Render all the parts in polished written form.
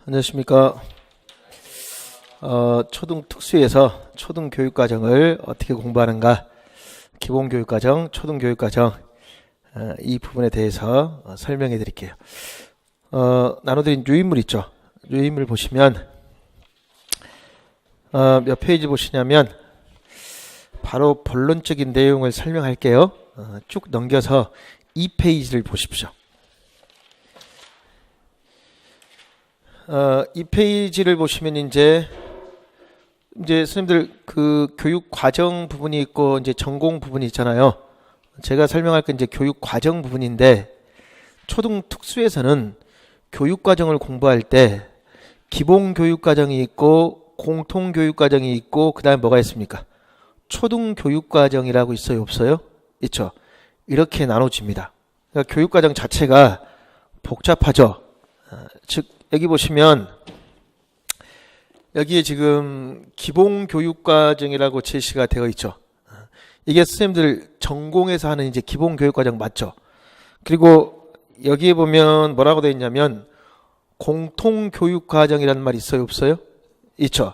안녕하십니까. 초등특수에서 초등교육과정을 어떻게 공부하는가, 기본교육과정, 초등교육과정, 이 부분에 대해서 설명해 드릴게요. 나눠드린 유인물 있죠. 유인물 보시면 몇 페이지 보시냐면 바로 본론적인 내용을 설명할게요. 쭉 넘겨서 2페이지를 보십시오. 2페이지를 보시면 이제 선생님들 그 교육 과정 부분이 있고 이제 전공 부분이 있잖아요. 제가 설명할 건 이제 교육 과정 부분인데, 초등 특수에서는 교육 과정을 공부할 때 기본 교육 과정이 있고 공통 교육 과정이 있고 그다음에 뭐가 있습니까? 초등 교육 과정이라고 있어요, 없어요? 있죠. 이렇게 나눠집니다. 그러니까 교육 과정 자체가 복잡하죠. 즉 여기 보시면 여기에 지금 기본교육과정이라고 제시가 되어 있죠. 이게 선생님들 전공에서 하는 이제 기본교육과정 맞죠? 그리고 여기에 보면 뭐라고 되어 있냐면 공통교육과정이라는 말이 있어요, 없어요? 있죠.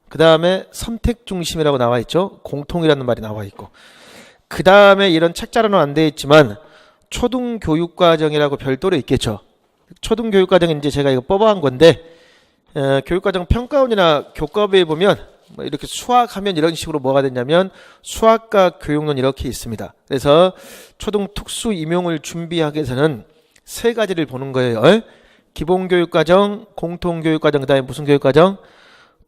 그 다음에 선택중심이라고 나와 있죠. 공통이라는 말이 나와 있고, 그 다음에 이런 책자로는 안 되어 있지만 초등교육과정이라고 별도로 있겠죠. 초등교육과정은 이제 제가 이거 뽑아한 건데, 교육과정 평가원이나 교과부에 보면 뭐 이렇게 수학하면 이런 식으로 뭐가 되냐면 수학과 교육론 이렇게 있습니다. 그래서 초등특수 임용을 준비하기 위해서는 세 가지를 보는 거예요. 기본교육과정, 공통교육과정, 그 다음에 무슨 교육과정?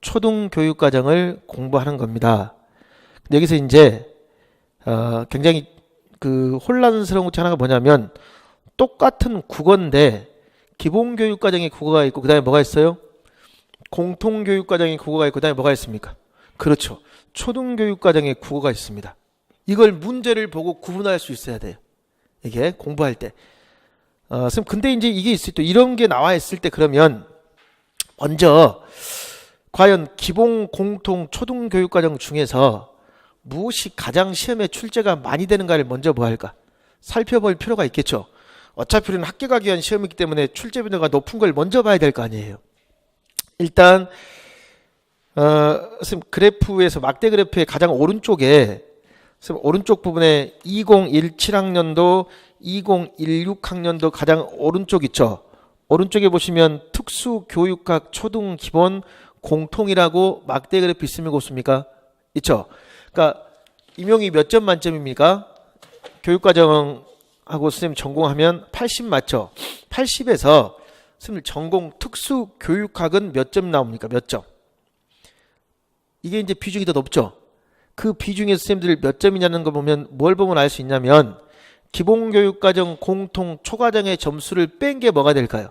초등교육과정을 공부하는 겁니다. 근데 여기서 이제 굉장히 그 혼란스러운 것 하나가 뭐냐면, 똑같은 국어인데 기본교육과정에 국어가 있고 그 다음에 뭐가 있어요? 공통교육과정에 국어가 있고 그 다음에 뭐가 있습니까? 그렇죠. 초등교육과정에 국어가 있습니다. 이걸 문제를 보고 구분할 수 있어야 돼요. 이게 공부할 때. 선생님, 근데 이제 이게 있을 때, 이런 게 나와 있을 때, 그러면 먼저 과연 기본, 공통, 초등교육과정 중에서 무엇이 가장 시험에 출제가 많이 되는가를 먼저 뭐 할까? 살펴볼 필요가 있겠죠. 어차피 우리는 합격하기 위한 시험이기 때문에 출제 빈도가 높은 걸 먼저 봐야 될 거 아니에요. 일단 선생님 그래프에서 막대 그래프의 가장 오른쪽에, 선생님 오른쪽 부분에 2017학년도, 2016학년도 가장 오른쪽 있죠. 오른쪽에 보시면 특수교육학 초등기본 공통이라고 막대 그래프 있습니까, 없습니까? 있죠. 그러니까 임용이 몇 점 만점입니까? 교육과정 하고 선생님 전공하면 80 맞죠? 80에서 선생님 전공 특수교육학은 몇 점 나옵니까? 몇 점? 이게 이제 비중이 더 높죠? 그 비중에서 선생님들 몇 점이냐는 거 보면 뭘 보면 알 수 있냐면, 기본교육과정, 공통, 초과정의 점수를 뺀 게 뭐가 될까요?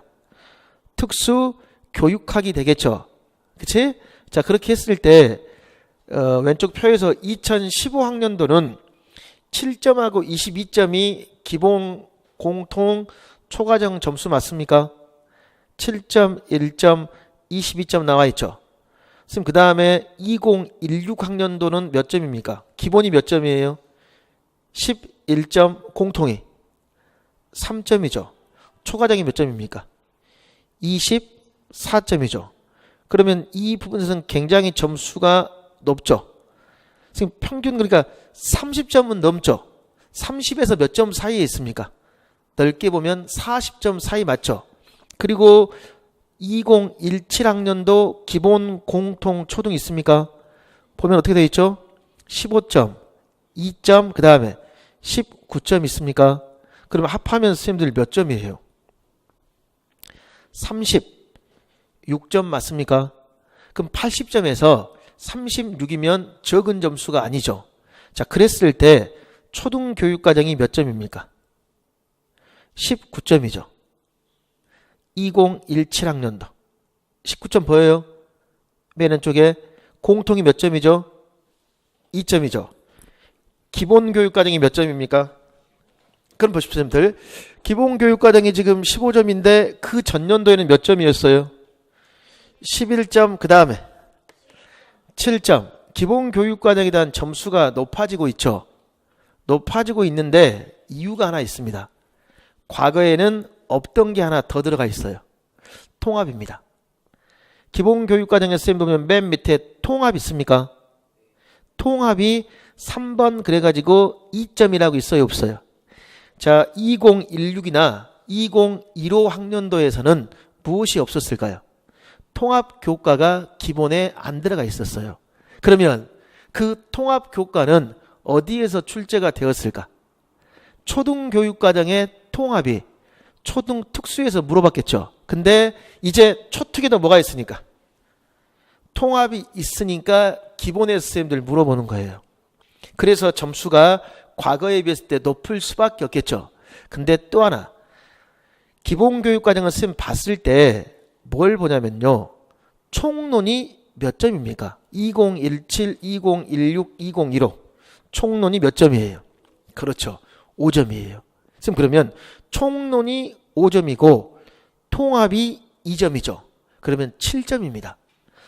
특수교육학이 되겠죠? 그치? 자, 그렇게 했을 때 왼쪽 표에서 2015학년도는 7점하고 22점이 기본, 공통, 초과정 점수 맞습니까? 7점, 1점, 22점 나와 있죠. 선생님, 그 다음에 2016학년도는 몇 점입니까? 기본이 몇 점이에요? 11점, 공통이 3점이죠. 초과정이 몇 점입니까? 24점이죠. 그러면 이 부분에서는 굉장히 점수가 높죠. 선생님, 평균 그러니까 30점은 넘죠. 30에서 몇 점 사이에 있습니까? 넓게 보면 40점 사이 맞죠? 그리고 2017학년도 기본, 공통, 초등 있습니까? 보면 어떻게 되어 있죠? 15점, 2점, 그 다음에 19점 있습니까? 그러면 합하면 선생님들 몇 점이에요? 36점 맞습니까? 그럼 80점에서 36이면 적은 점수가 아니죠. 자, 그랬을 때 초등교육과정이 몇 점입니까? 19점이죠. 2017학년도 19점 보여요? 맨 왼쪽에. 공통이 몇 점이죠? 2점이죠. 기본교육과정이 몇 점입니까? 그럼 보십시오, 선생님들. 기본교육과정이 지금 15점인데 그 전년도에는 몇 점이었어요? 11점, 그 다음에 7점. 기본교육과정에 대한 점수가 높아지고 있죠. 높아지고 있는데 이유가 하나 있습니다. 과거에는 없던 게 하나 더 들어가 있어요. 통합입니다. 기본교육과정에 쌤 보면 맨 밑에 통합 있습니까? 통합이 3번 그래가지고 2점이라고 있어요, 없어요? 자, 2016이나 2015 학년도에서는 무엇이 없었을까요? 통합교과가 기본에 안 들어가 있었어요. 그러면 그 통합교과는 어디에서 출제가 되었을까? 초등교육과정의 통합이 초등특수에서 물어봤겠죠. 근데 이제 초특에도 뭐가 있으니까? 통합이 있으니까 기본의 선생님들 물어보는 거예요. 그래서 점수가 과거에 비했을 때 높을 수밖에 없겠죠. 근데 또 하나, 기본교육과정을 선생님 봤을 때 뭘 보냐면요. 총론이 몇 점입니까? 2017, 2016, 2015 총론이 몇 점이에요? 그렇죠. 5점이에요. 선생님 그러면 총론이 5점이고 통합이 2점이죠. 그러면 7점입니다.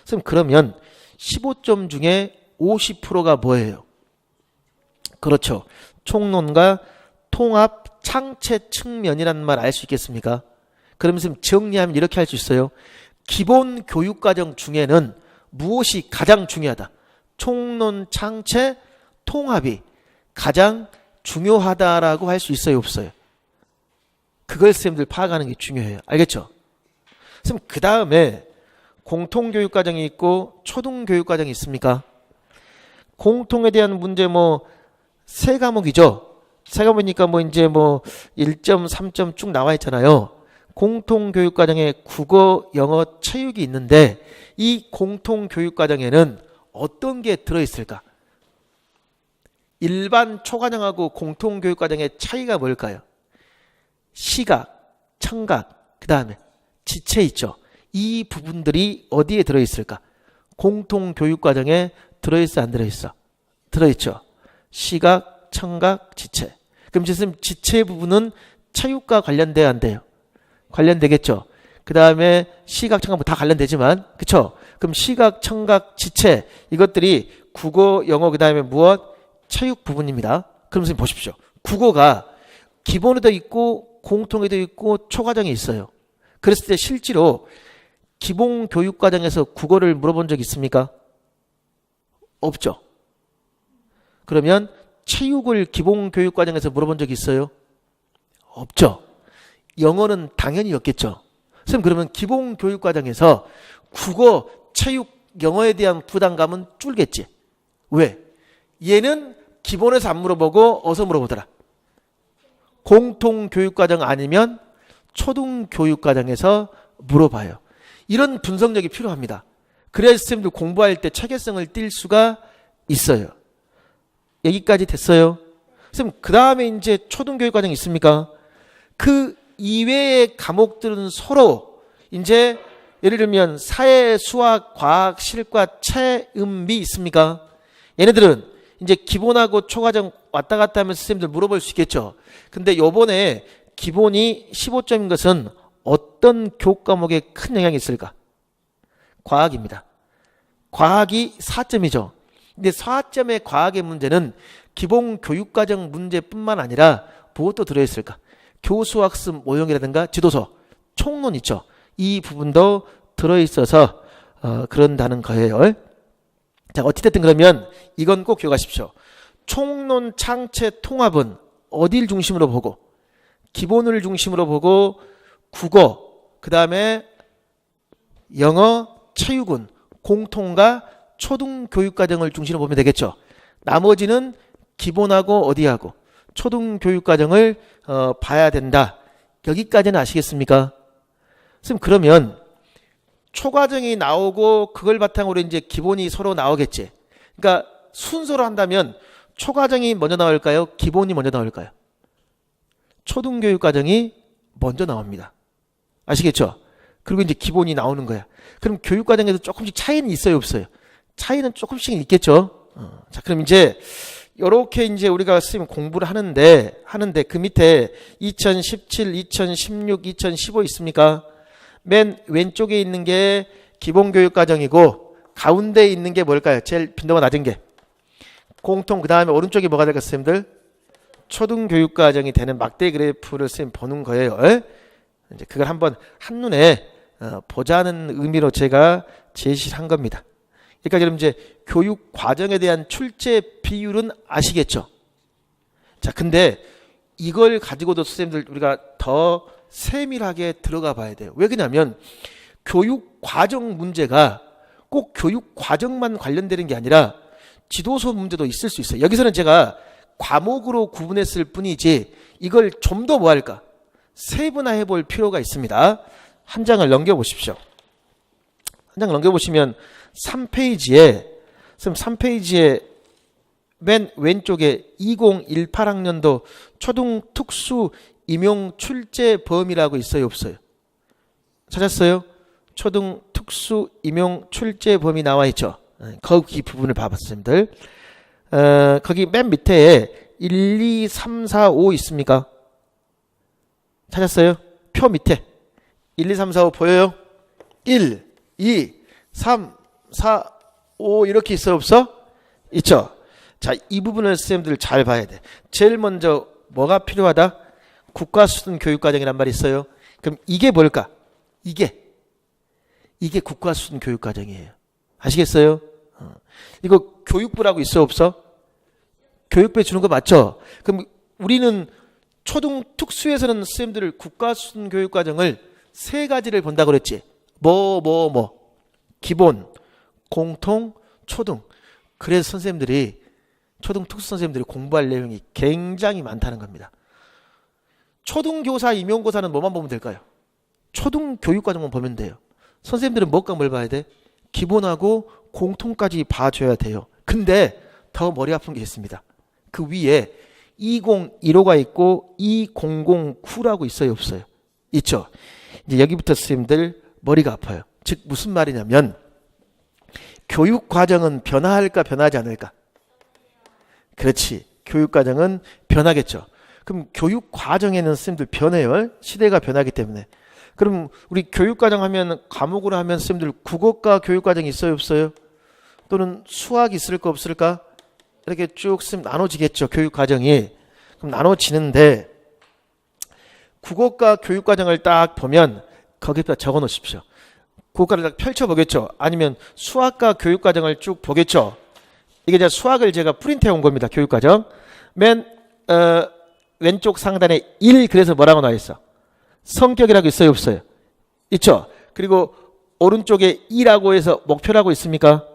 선생님 그러면 15점 중에 50%가 뭐예요? 그렇죠. 총론과 통합 창체 측면이라는 말 알 수 있겠습니까? 그러면 선생님 정리하면 이렇게 할 수 있어요. 기본 교육과정 중에는 무엇이 가장 중요하다? 총론 창체 통합이 가장 중요하다라고 할 수 있어요, 없어요? 그걸 선생님들 파악하는 게 중요해요. 알겠죠? 선생님 그 다음에 공통교육과정이 있고 초등교육과정이 있습니까? 공통에 대한 문제 뭐 세 과목이죠. 세 과목이니까 뭐 이제 뭐 1점, 3점 쭉 나와 있잖아요. 공통교육과정에 국어, 영어, 체육이 있는데 이 공통교육과정에는 어떤 게 들어있을까? 일반 초과정하고 공통교육과정의 차이가 뭘까요? 시각, 청각, 그 다음에 지체 있죠. 이 부분들이 어디에 들어있을까? 공통교육과정에 들어있어, 안 들어있어? 들어있죠. 시각, 청각, 지체. 그럼 지금 지체 부분은 체육과 관련돼야 안 돼요? 관련되겠죠. 그 다음에 시각, 청각 다 관련되지만, 그쵸? 그럼 시각, 청각, 지체 이것들이 국어, 영어 그 다음에 무엇? 체육 부분입니다. 그럼 선생님 보십시오. 국어가 기본에도 있고 공통에도 있고 초과정에 있어요. 그랬을 때 실제로 기본 교육과정에서 국어를 물어본 적 있습니까? 없죠. 그러면 체육을 기본 교육과정에서 물어본 적 있어요? 없죠. 영어는 당연히 없겠죠. 선생님 그러면 기본 교육과정에서 국어, 체육, 영어에 대한 부담감은 줄겠지. 왜? 얘는 기본에서 안 물어보고 어디서 물어보더라? 공통교육과정 아니면 초등교육과정에서 물어봐요. 이런 분석력이 필요합니다. 그래야 선생님들 공부할 때 체계성을 띌 수가 있어요. 여기까지 됐어요. 선생님 그 다음에 이제 초등교육과정이 있습니까? 그 이외의 과목들은 서로 이제 예를 들면 사회, 수학, 과학, 실과, 체음미 있습니까? 얘네들은 이제 기본하고 초과정 왔다 갔다 하면서 선생님들 물어볼 수 있겠죠. 근데 요번에 기본이 15점인 것은 어떤 교과목에 큰 영향이 있을까? 과학입니다. 과학이 4점이죠. 근데 4점의 과학의 문제는 기본 교육과정 문제뿐만 아니라 무엇도 들어있을까? 교수학습 모형이라든가 지도서, 총론 있죠. 이 부분도 들어있어서 그런다는 거예요. 자, 어찌됐든 그러면 이건 꼭 기억하십시오. 총론 창체 통합은 어딜 중심으로 보고? 기본을 중심으로 보고 국어, 그 다음에 영어, 체육은 공통과 초등교육과정을 중심으로 보면 되겠죠. 나머지는 기본하고 어디하고 초등교육과정을 봐야 된다. 여기까지는 아시겠습니까? 선생님 그러면 초과정이 나오고 그걸 바탕으로 이제 기본이 서로 나오겠지. 그러니까 순서로 한다면 초과정이 먼저 나올까요? 기본이 먼저 나올까요? 초등교육과정이 먼저 나옵니다. 아시겠죠? 그리고 이제 기본이 나오는 거야. 그럼 교육과정에서 조금씩 차이는 있어요, 없어요? 차이는 조금씩 있겠죠. 자, 그럼 이제 요렇게 이제 우리가 선생님 공부를 하는데 그 밑에 2017, 2016, 2015 있습니까? 맨 왼쪽에 있는 게 기본교육과정이고 가운데 있는 게 뭘까요? 제일 빈도가 낮은 게 공통. 그 다음에 오른쪽이 뭐가 될까요, 선생님들? 초등교육과정이 되는 막대 그래프를 선생님 보는 거예요. 이제 그걸 한번 한눈에 보자는 의미로 제가 제시를 한 겁니다. 그러니까 여러분 이제 교육 과정에 대한 출제 비율은 아시겠죠? 자, 근데 이걸 가지고도 선생님들 우리가 더 세밀하게 들어가 봐야 돼요. 왜 그러냐면 교육 과정 문제가 꼭 교육 과정만 관련되는 게 아니라 지도서 문제도 있을 수 있어요. 여기서는 제가 과목으로 구분했을 뿐이지 이걸 좀 더 뭐 할까? 세분화해 볼 필요가 있습니다. 한 장을 넘겨보십시오. 한 장 넘겨보시면 3페이지에, 선생님 3페이지에 맨 왼쪽에 2018학년도 초등특수 임용 출제 범위라고 있어요, 없어요? 찾았어요? 초등특수 임용 출제 범위 나와 있죠? 거기 부분을 봐봤습니다. 거기 맨 밑에 1, 2, 3, 4, 5 있습니까? 찾았어요? 표 밑에 1, 2, 3, 4, 5 보여요? 1, 2, 3, 4, 5 이렇게 있어 없어? 있죠? 자, 이 부분을 선생님들 잘 봐야 돼. 제일 먼저 뭐가 필요하다? 국가수준 교육과정이란 말이 있어요. 그럼 이게 뭘까? 이게 국가수준 교육과정이에요. 아시겠어요? 이거 교육부라고 있어 없어? 교육부에 주는 거 맞죠? 그럼 우리는 초등 특수에서는 선생님들 국가수준 교육과정을 세 가지를 본다고 그랬지. 기본, 공통, 초등. 그래서 선생님들이 초등 특수 선생님들이 공부할 내용이 굉장히 많다는 겁니다. 초등교사 임용고사는 뭐만 보면 될까요? 초등교육과정만 보면 돼요. 선생님들은 뭐가 뭘 봐야 돼? 기본하고 공통까지 봐줘야 돼요. 근데 더 머리 아픈 게 있습니다. 그 위에 2015가 있고 2009라고 있어요, 없어요? 있죠. 이제 여기부터 선생님들 머리가 아파요. 즉 무슨 말이냐면 교육과정은 변화할까 변하지 않을까? 그렇지. 교육과정은 변하겠죠. 그럼 교육과정에는 선생님들 변해요. 시대가 변하기 때문에. 그럼 우리 교육과정 하면 과목으로 하면 선생님들 국어과 교육과정이 있어요, 없어요? 또는 수학이 있을까 없을까? 이렇게 쭉 나눠지겠죠, 교육과정이. 그럼 나눠지는데 국어과 교육과정을 딱 보면 거기다 적어 놓으십시오. 국어과를 딱 펼쳐보겠죠. 아니면 수학과 교육과정을 쭉 보겠죠. 이게 제가 수학을 제가 프린트해 온 겁니다. 교육과정. 맨 왼쪽 상단에 1 그래서 뭐라고 나와 있어? 성격이라고 있어요, 없어요? 있죠. 그리고 오른쪽에 2라고 해서 목표라고 있습니까?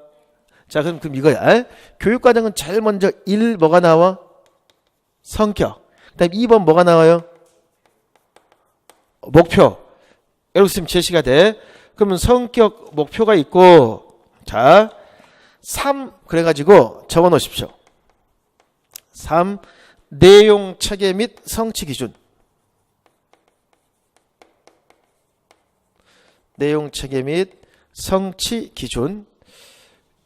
자, 그럼 이거야. 교육과정은 제일 먼저 1 뭐가 나와? 성격. 그 다음에 2번 뭐가 나와요? 목표. 여러분 지금 제시가 돼. 그러면 성격, 목표가 있고, 자, 3 그래가지고 적어 놓으십시오. 3 내용 체계 및 성취 기준. 내용 체계 및 성취 기준.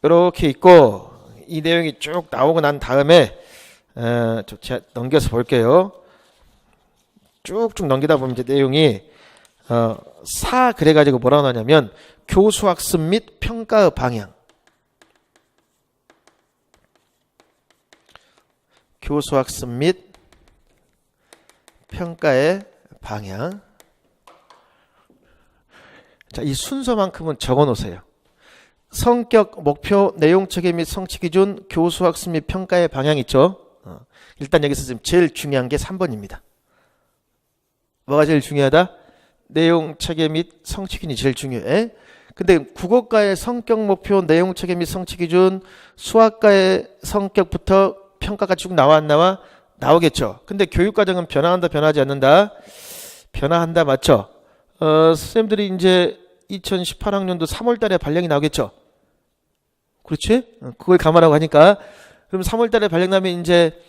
이렇게 있고 이 내용이 쭉 나오고 난 다음에 제가 넘겨서 볼게요. 쭉쭉 넘기다 보면 이제 내용이 4 그래가지고 뭐라고 나냐면 교수학습 및 평가의 방향. 교수학습 및 평가의 방향. 자, 이 순서만큼은 적어 놓으세요. 성격, 목표, 내용 체계 및 성취 기준, 교수학습 및 평가의 방향 있죠. 일단 여기서 지금 제일 중요한 게 3번입니다. 뭐가 제일 중요하다? 내용 체계 및 성취 기준이 제일 중요해. 근데 국어과의 성격, 목표, 내용 체계 및 성취 기준, 수학과의 성격부터 평가가 쭉 나와 안 나와? 나오겠죠. 근데 교육과정은 변화한다, 변하지 않는다? 변화한다, 맞죠? 선생님들이 이제 2018학년도 3월 달에 발령이 나오겠죠. 그렇지? 그걸 감안하고 하니까. 그럼 3월 달에 발령 나면 이제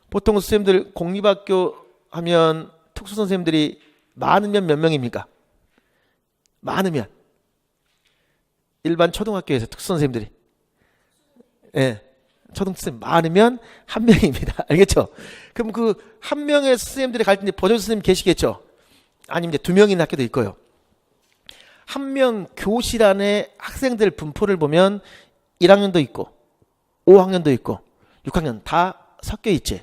보통 선생님들 공립학교 하면 특수 선생님들이 많으면 몇 명입니까? 많으면. 일반 초등학교에서 특수 선생님들이. 예. 초등학생 많으면 한 명입니다. 알겠죠? 그럼 그 한 명의 선생님들이 갈 때 보조 선생님 계시겠죠? 아니면 이제 2명인 학교도 있고요. 한 명 교실 안에 학생들 분포를 보면 1학년도 있고 5학년도 있고 6학년 다 섞여 있지.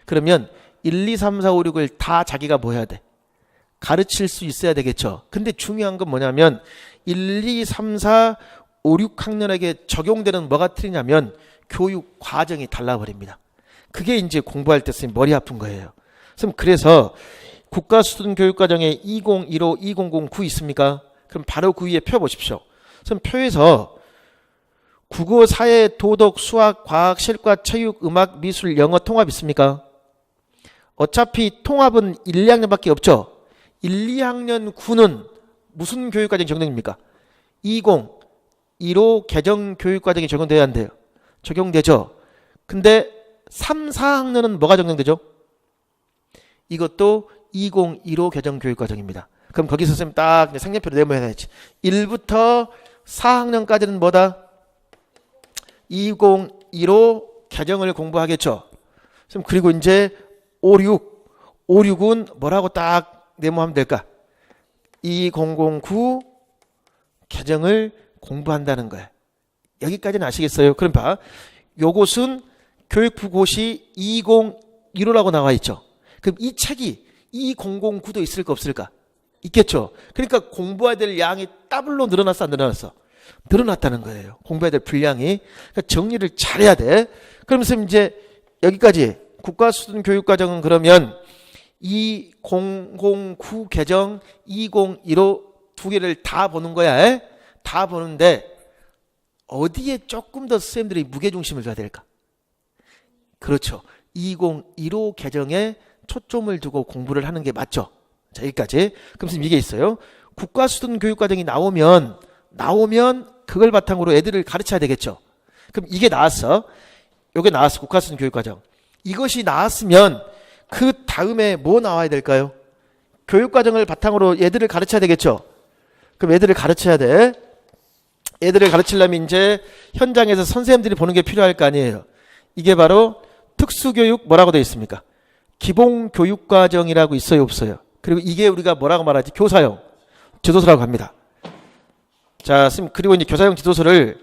그러면 1, 2, 3, 4, 5, 6을 다 자기가 뭐 해야 돼? 가르칠 수 있어야 되겠죠. 근데 중요한 건 뭐냐면 1, 2, 3, 4, 5, 6학년에게 적용되는 뭐가 틀리냐면 교육 과정이 달라버립니다. 그게 이제 공부할 때 선생님 머리 아픈 거예요. 선생님 그래서 국가수준교육과정에 2015, 2009 있습니까? 그럼 바로 그 위에 펴 보십시오. 선생님 표에서 국어, 사회, 도덕, 수학, 과학, 실과, 체육, 음악, 미술, 영어 통합 있습니까? 어차피 통합은 1, 2학년밖에 없죠. 1, 2학년 9는 무슨 교육과정이 적용됩니까? 20, 15 개정교육과정이 적용돼야 한대요. 적용되죠. 근데 3, 4학년은 뭐가 적용되죠? 이것도 2015 개정교육과정입니다. 그럼 거기서 선생님 딱 색연표로 네모해야지. 1부터 4학년까지는 뭐다? 2015 개정을 공부하겠죠. 그리고 이제 56은 뭐라고 딱 네모하면 될까? 2009 개정을 공부한다는 거야. 여기까지는 아시겠어요? 그럼 봐. 요것은 교육부 고시 2015라고 나와 있죠. 그럼 이 책이 2009도 있을까 없을까? 있겠죠. 그러니까 공부해야 될 양이 더블로 늘어났어 안 늘어났어? 늘어났다는 거예요. 공부해야 될 분량이. 그러니까 정리를 잘해야 돼. 그러면서 이제 여기까지 국가수준교육과정은 그러면 2009 개정 2015 두 개를 다 보는 거야. 다 보는데 어디에 조금 더 선생님들이 무게중심을 둬야 될까? 그렇죠. 2015 개정에 초점을 두고 공부를 하는 게 맞죠. 자, 여기까지. 그럼 선생님 이게 있어요. 국가수준교육과정이 나오면 그걸 바탕으로 애들을 가르쳐야 되겠죠. 그럼 이게 나왔어. 요게 나왔어. 국가수준교육과정. 이것이 나왔으면 그 다음에 뭐 나와야 될까요? 교육과정을 바탕으로 애들을 가르쳐야 되겠죠. 그럼 애들을 가르쳐야 돼. 애들을 가르치려면 이제 현장에서 선생님들이 보는 게 필요할 거 아니에요. 이게 바로 특수교육 뭐라고 되어 있습니까? 기본교육과정이라고 있어요 없어요? 그리고 이게 우리가 뭐라고 말하지? 교사용 지도서라고 합니다. 자, 그리고 이제 교사용 지도서를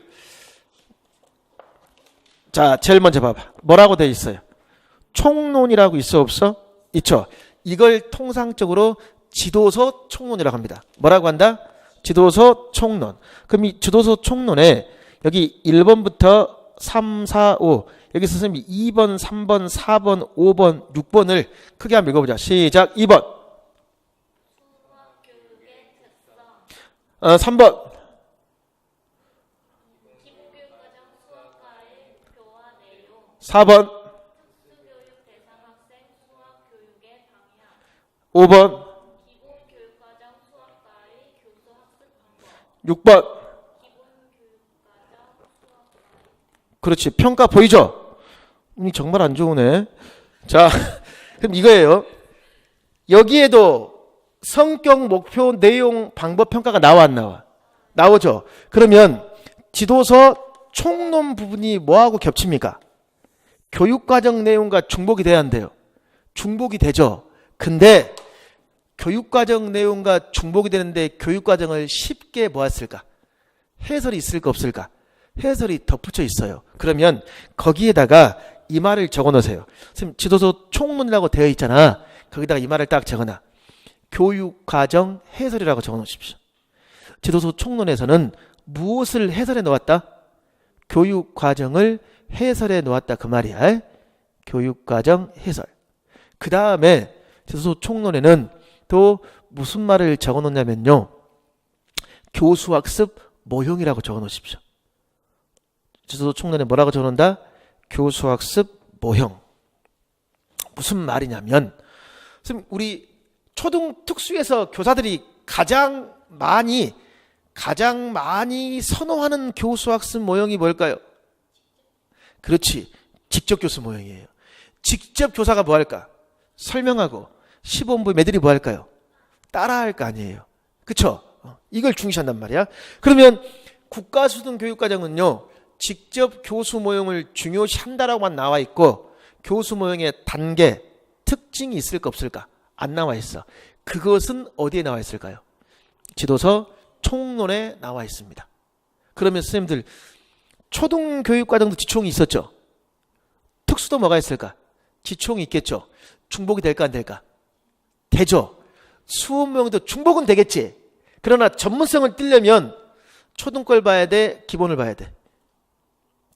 자, 제일 먼저 봐봐. 뭐라고 되어 있어요? 총론이라고 있어 없어? 있죠. 이걸 통상적으로 지도서 총론이라고 합니다. 뭐라고 한다? 지도서 총론. 그럼 이 지도서 총론에 여기 1번부터 3, 4, 5 여기서 선생님이 2번, 3번, 4번, 5번, 6번을 크게 한번 읽어보자. 시작. 2번 3번 4번 5번 6번 그렇지. 평가 보이죠? 정말 안 좋으네. 자, 그럼 이거예요. 여기에도 성격, 목표, 내용, 방법 평가가 나와 안 나와? 나오죠. 그러면 지도서 총론 부분이 뭐하고 겹칩니까? 교육과정 내용과 중복이 돼야 안 돼요? 중복이 되죠. 근데 교육과정 내용과 중복이 되는데 교육과정을 쉽게 뭐 했을까? 해설이 있을까 없을까? 해설이 덧붙여 있어요. 그러면 거기에다가 이 말을 적어 놓으세요. 선생님 지도서 총론이라고 되어 있잖아. 거기다가 이 말을 딱 적어놔. 교육과정 해설이라고 적어 놓으십시오. 지도서 총론에서는 무엇을 해설해 놓았다? 교육과정을 해설해 놓았다 그 말이야. 교육과정 해설. 그 다음에 지도서 총론에는 또 무슨 말을 적어 놓냐면요. 교수학습 모형이라고 적어 놓으십시오. 지도서 총론에 뭐라고 적어 놓는다? 교수학습 모형. 무슨 말이냐면 선생님 우리 초등 특수에서 교사들이 가장 많이 선호하는 교수학습 모형이 뭘까요? 그렇지. 직접 교수 모형이에요. 직접 교사가 뭐 할까? 설명하고 시범부에 애들이 뭐 할까요? 따라할 거 아니에요. 그쵸? 이걸 중시한단 말이야. 그러면 국가수준교육과정은요. 직접 교수 모형을 중요시한다라고만 나와 있고 교수 모형의 단계, 특징이 있을까 없을까? 안 나와 있어. 그것은 어디에 나와 있을까요? 지도서 총론에 나와 있습니다. 그러면 선생님들 초등교육과정도 지총이 있었죠? 특수도 뭐가 있을까? 지총이 있겠죠? 중복이 될까 안 될까? 되죠. 수업 모형도 중복은 되겠지. 그러나 전문성을 띠려면 초등 걸 봐야 돼, 기본을 봐야 돼.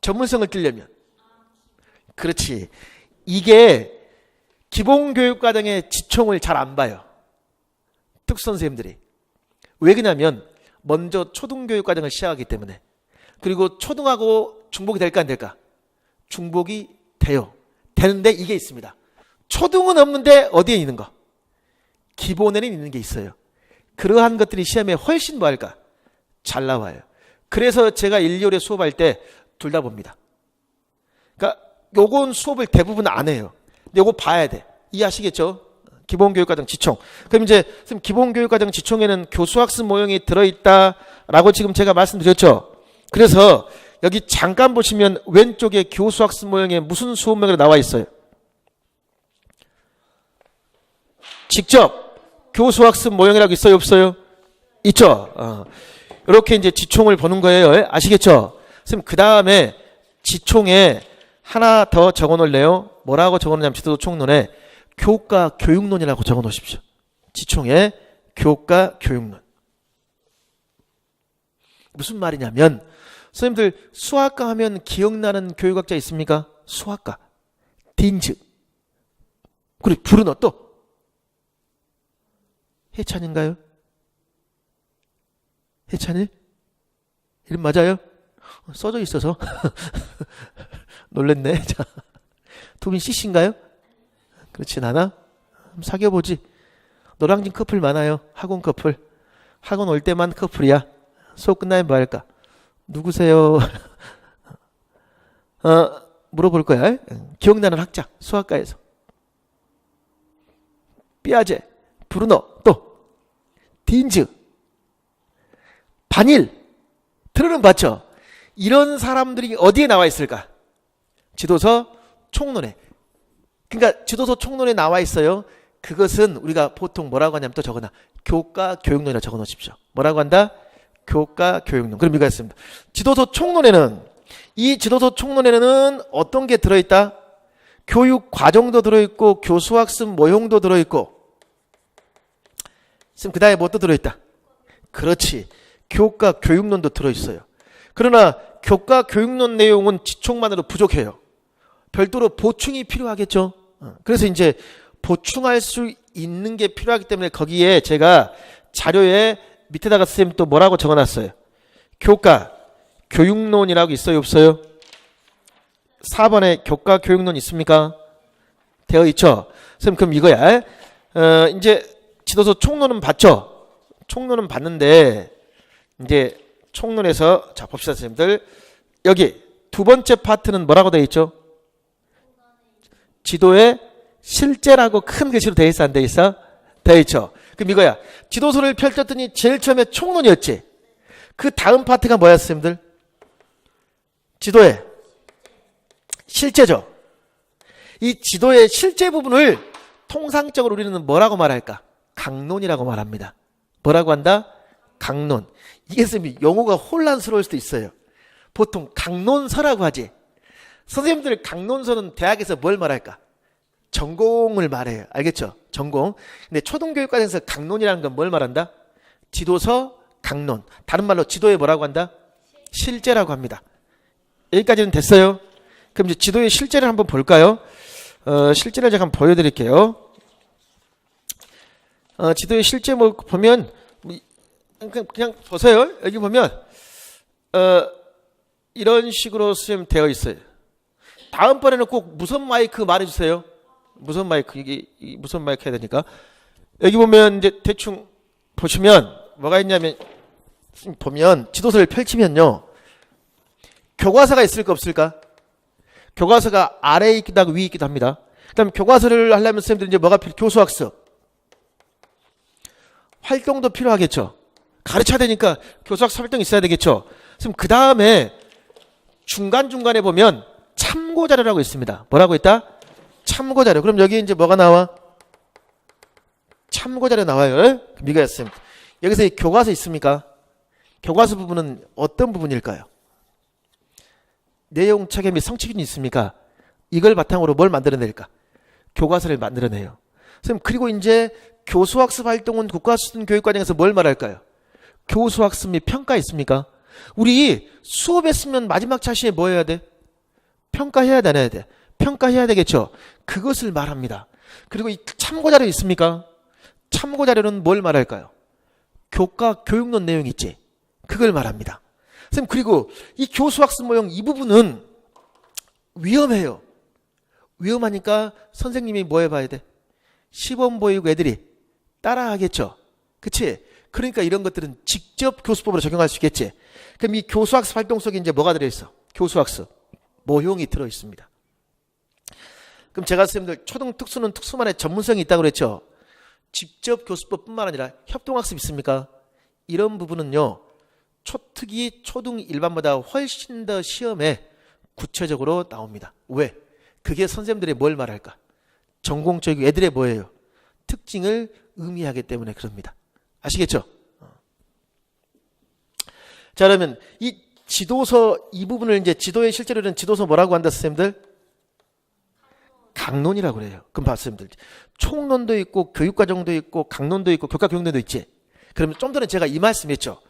전문성을 띠려면. 그렇지. 이게 기본교육과정의 지총을 잘 안 봐요. 특수선생님들이. 왜 그러냐면 먼저 초등교육과정을 시작하기 때문에. 그리고 초등하고 중복이 될까 안 될까? 중복이 돼요. 되는데 이게 있습니다. 초등은 없는데 어디에 있는 거? 기본에는 있는 게 있어요. 그러한 것들이 시험에 훨씬 뭐 할까? 잘 나와요. 그래서 제가 1, 2월에 수업할 때 둘 다 봅니다. 그러니까 요건 수업을 대부분 안 해요. 근데 요거 봐야 돼. 이해하시겠죠? 기본교육과정 지총. 그럼 이제 선생님 기본교육과정 지총에는 교수학습 모형이 들어있다라고 지금 제가 말씀드렸죠. 그래서 여기 잠깐 보시면 왼쪽에 교수학습 모형에 무슨 수업명으로 나와 있어요? 직접 교수학습 모형이라고 있어요, 없어요? 있죠. 이렇게 이제 지총을 보는 거예요. 아시겠죠? 선생님 그 다음에 지총에 하나 더 적어 놓을래요? 뭐라고 적어 놓냐면 지도서 총론에 교과 교육론이라고 적어 놓으십시오. 지총에 교과 교육론. 무슨 말이냐면 선생님들 수학과 하면 기억나는 교육학자 있습니까? 수학과. 딘즈. 그리고 브루너 또. 해찬인가요? 해찬이? 이름 맞아요? 써져 있어서 놀랬네. 자, 두 분 CC인가요? 그렇진 않아? 사귀어보지. 너랑 지금 커플 많아요. 학원 커플. 학원 올 때만 커플이야. 수업 끝나면 뭐 할까? 누구세요? 물어볼 거야. 기억나는 학자. 수학과에서. 삐아제, 브루너, 또 딘즈, 바닐. 들어는 봤죠? 이런 사람들이 어디에 나와 있을까? 지도서 총론에. 그러니까 지도서 총론에 나와 있어요. 그것은 우리가 보통 뭐라고 하냐면 또 적어놔. 교과 교육론이라고 적어 놓으십시오. 뭐라고 한다? 교과 교육론. 그럼 이거 있습니다. 지도서 총론에는 이 지도서 총론에는 어떤 게 들어있다? 교육 과정도 들어있고 교수학습 모형도 들어있고. 그 다음에 뭐 또 들어있다? 그렇지. 교과 교육론도 들어있어요. 그러나 교과 교육론 내용은 지총만으로 부족해요. 별도로 보충이 필요하겠죠. 그래서 이제 보충할 수 있는 게 필요하기 때문에 거기에 제가 자료에 밑에다가 선생님 또 뭐라고 적어놨어요? 교과 교육론이라고 있어요, 없어요? 4번에 교과 교육론 있습니까? 되어 있죠. 선생님 그럼 이거야. 이제 지도서 총론은 봤죠? 총론은 봤는데 이제 총론에서 자 봅시다, 선생님들. 여기 두 번째 파트는 뭐라고 되어 있죠? 지도에 실제라고 큰 글씨로 되어 있어, 안 되어 있어? 되어 있죠. 그럼 이거야. 지도서를 펼쳤더니 제일 처음에 총론이었지. 그 다음 파트가 뭐야, 선생님들? 지도의 실제죠. 이 지도의 실제 부분을 통상적으로 우리는 뭐라고 말할까? 강론이라고 말합니다. 뭐라고 한다? 강론. 이게 선생님 용어가 혼란스러울 수도 있어요. 보통 강론서라고 하지. 선생님들 강론서는 대학에서 뭘 말할까? 전공을 말해요. 알겠죠? 전공. 근데 초등교육과정에서 강론이라는 건 뭘 말한다? 지도서 강론. 다른 말로 지도에 뭐라고 한다? 실제라고 합니다. 여기까지는 됐어요. 그럼 이제 지도의 실제를 한번 볼까요? 실제를 제가 한번 보여드릴게요. 지도의 실제 뭐 보면 그냥 보세요. 여기 보면 이런 식으로 선생님 되어 있어요. 다음번에는 꼭 무선 마이크 말해주세요. 무선 마이크, 이게 무선 마이크 해야 되니까. 여기 보면 이제 대충 보시면 뭐가 있냐면 보면 지도서를 펼치면요. 교과서가 있을까 없을까? 교과서가 아래에 있기도 하고 위에 있기도 합니다. 그 다음에 교과서를 하려면 선생님들 이제 뭐가 필요해? 교수학습. 활동도 필요하겠죠. 가르쳐야 되니까 교수학습 활동이 있어야 되겠죠. 그 다음에 중간중간에 보면 참고자료라고 있습니다. 뭐라고 있다? 참고자료. 그럼 여기 이제 뭐가 나와? 참고자료 나와요. 그럼 이거 였습니다. 여기서 이 교과서 있습니까? 교과서 부분은 어떤 부분일까요? 내용 체계 및 성취 기준이 있습니까? 이걸 바탕으로 뭘 만들어낼까? 교과서를 만들어내요. 선생님, 그리고 이제 교수학습 활동은 국가수준교육과정에서 뭘 말할까요? 교수학습 및 평가 있습니까? 우리 수업했으면 마지막 차시에 뭐 해야 돼? 평가해야 돼, 안 해야 돼? 평가해야 되겠죠? 그것을 말합니다. 그리고 이 참고자료 있습니까? 참고자료는 뭘 말할까요? 교과 교육론 내용 있지? 그걸 말합니다. 선생님, 그리고 이 교수학습 모형 이 부분은 위험해요. 위험하니까 선생님이 뭐 해봐야 돼? 시범 보이고 애들이 따라하겠죠? 그치? 그러니까 이런 것들은 직접 교수법으로 적용할 수 있겠지? 그럼 이 교수학습 활동 속에 이제 뭐가 들어있어? 교수학습 모형이 들어있습니다. 그럼 제가 선생님들 초등 특수는 특수만의 전문성이 있다고 그랬죠? 직접 교수법뿐만 아니라 협동학습 있습니까? 이런 부분은요, 초특이 초등 일반보다 훨씬 더 시험에 구체적으로 나옵니다. 왜? 그게 선생님들이 뭘 말할까? 전공적이고 애들의 뭐예요? 특징을 의미하기 때문에 그럽니다. 아시겠죠? 자, 그러면 이 지도서 이 부분을 이제 지도에 실제로는 지도서 뭐라고 한다, 선생님들? 강론이라고 그래요. 그럼 봐, 선생님들. 총론도 있고 교육과정도 있고 강론도 있고 교과교육론도 있지. 그러면 좀 전에 제가 이 말씀했죠.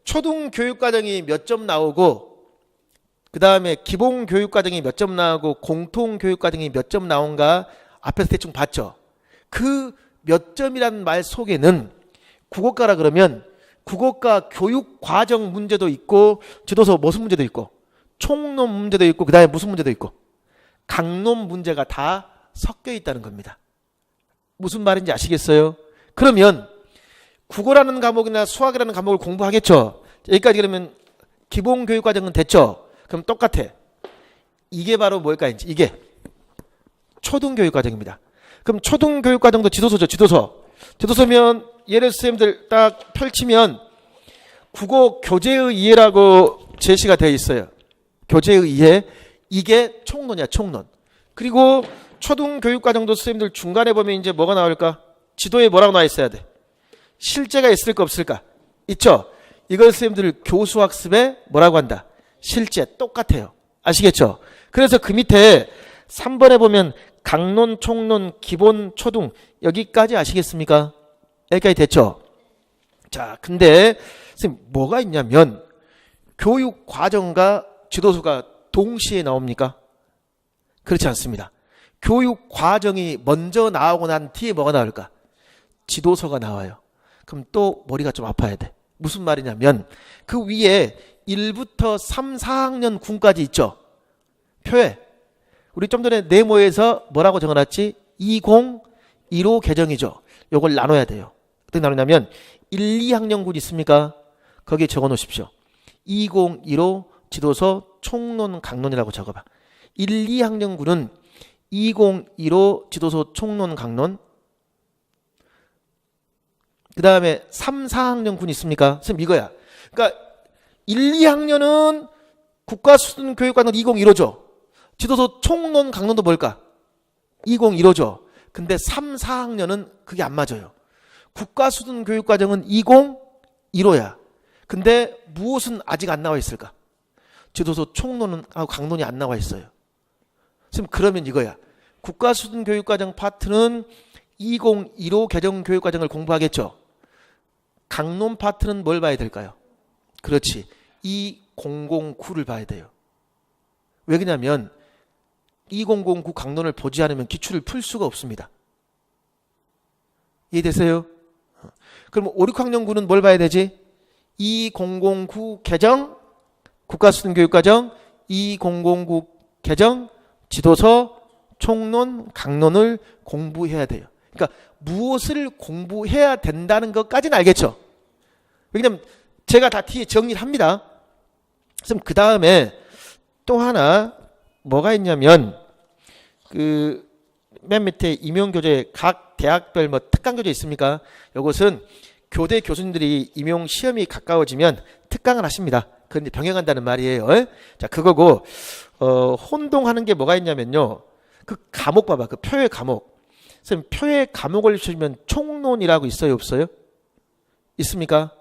초등교육과정이 몇 점 나오고 그 다음에 기본교육과정이 몇 점 나오고 공통교육과정이 몇 점 나온가 앞에서 대충 봤죠. 그 몇 점이라는 말 속에는 국어과라 그러면 국어과 교육과정 문제도 있고 지도서 무슨 문제도 있고 총론 문제도 있고 그 다음에 무슨 문제도 있고 강론 문제가 다 섞여 있다는 겁니다. 무슨 말인지 아시겠어요? 그러면 국어라는 과목이나 수학이라는 과목을 공부하겠죠. 여기까지 그러면 기본교육과정은 됐죠. 그럼 똑같아. 이게 바로 뭘까? 이게 초등교육과정입니다. 그럼 초등교육과정도 지도서죠. 지도서면 예를 선생님들 딱 펼치면 국어 교재의 이해라고 제시가 되어 있어요. 교재의 이해. 이게 총론이야, 총론. 그리고 초등교육과정도 선생님들 중간에 보면 이제 뭐가 나올까? 지도에 뭐라고 나와 있어야 돼? 실제가 있을까 없을까? 있죠? 이걸 선생님들 교수학습에 뭐라고 한다? 실제. 똑같아요. 아시겠죠? 그래서 그 밑에 3번에 보면 강론, 총론, 기본, 초등 여기까지 아시겠습니까? 여기까지 됐죠? 자, 근데 선생님 뭐가 있냐면 교육과정과 지도서가 동시에 나옵니까? 그렇지 않습니다. 교육과정이 먼저 나오고 난 뒤에 뭐가 나올까? 지도서가 나와요. 그럼 또 머리가 좀 아파야 돼. 무슨 말이냐면 그 위에 1부터 3, 4학년 군까지 있죠. 표에 우리 좀 전에 네모에서 뭐라고 적어놨지? 2015 개정이죠. 요걸 나눠야 돼요. 어떻게 나누냐면 1, 2학년 군 있습니까? 거기에 적어 놓으십시오. 2015 지도서 총론 강론이라고 적어봐. 1, 2학년 군은 2015 지도서 총론 강론. 그 다음에 3, 4학년 군 있습니까? 선생님 이거야. 그러니까 1, 2학년은 국가수준교육과정 2015죠. 지도서 총론 강론도 뭘까? 2015죠. 근데 3, 4학년은 그게 안 맞아요. 국가수준교육과정은 2015야. 근데 무엇은 아직 안 나와 있을까? 지도서 총론은 강론이 안 나와 있어요. 지금 그러면 이거야. 국가수준교육과정 파트는 2015 개정교육과정을 공부하겠죠. 강론 파트는 뭘 봐야 될까요? 그렇지. 2009를 봐야 돼요. 왜 그러냐면 2009 강론을 보지 않으면 기출을 풀 수가 없습니다. 이해되세요? 그럼 5, 6학년군은 뭘 봐야 되지? 2009 개정 국가수준교육과정 2009 개정 지도서 총론 강론을 공부해야 돼요. 그러니까 무엇을 공부해야 된다는 것까지는 알겠죠. 왜냐면 제가 다 뒤에 정리를 합니다. 그럼 그 다음에 또 하나 뭐가 있냐면 그 맨 밑에 임용교재 각 대학별 뭐 특강교재 있습니까? 이것은 교대 교수님들이 임용 시험이 가까워지면 특강을 하십니다. 그런데 병행한다는 말이에요. 자, 그거고 혼동하는 게 뭐가 있냐면요. 그 과목 봐봐. 그 표의 과목. 선생님 표의 과목을 주시면 총론이라고 있어요, 없어요? 있습니까?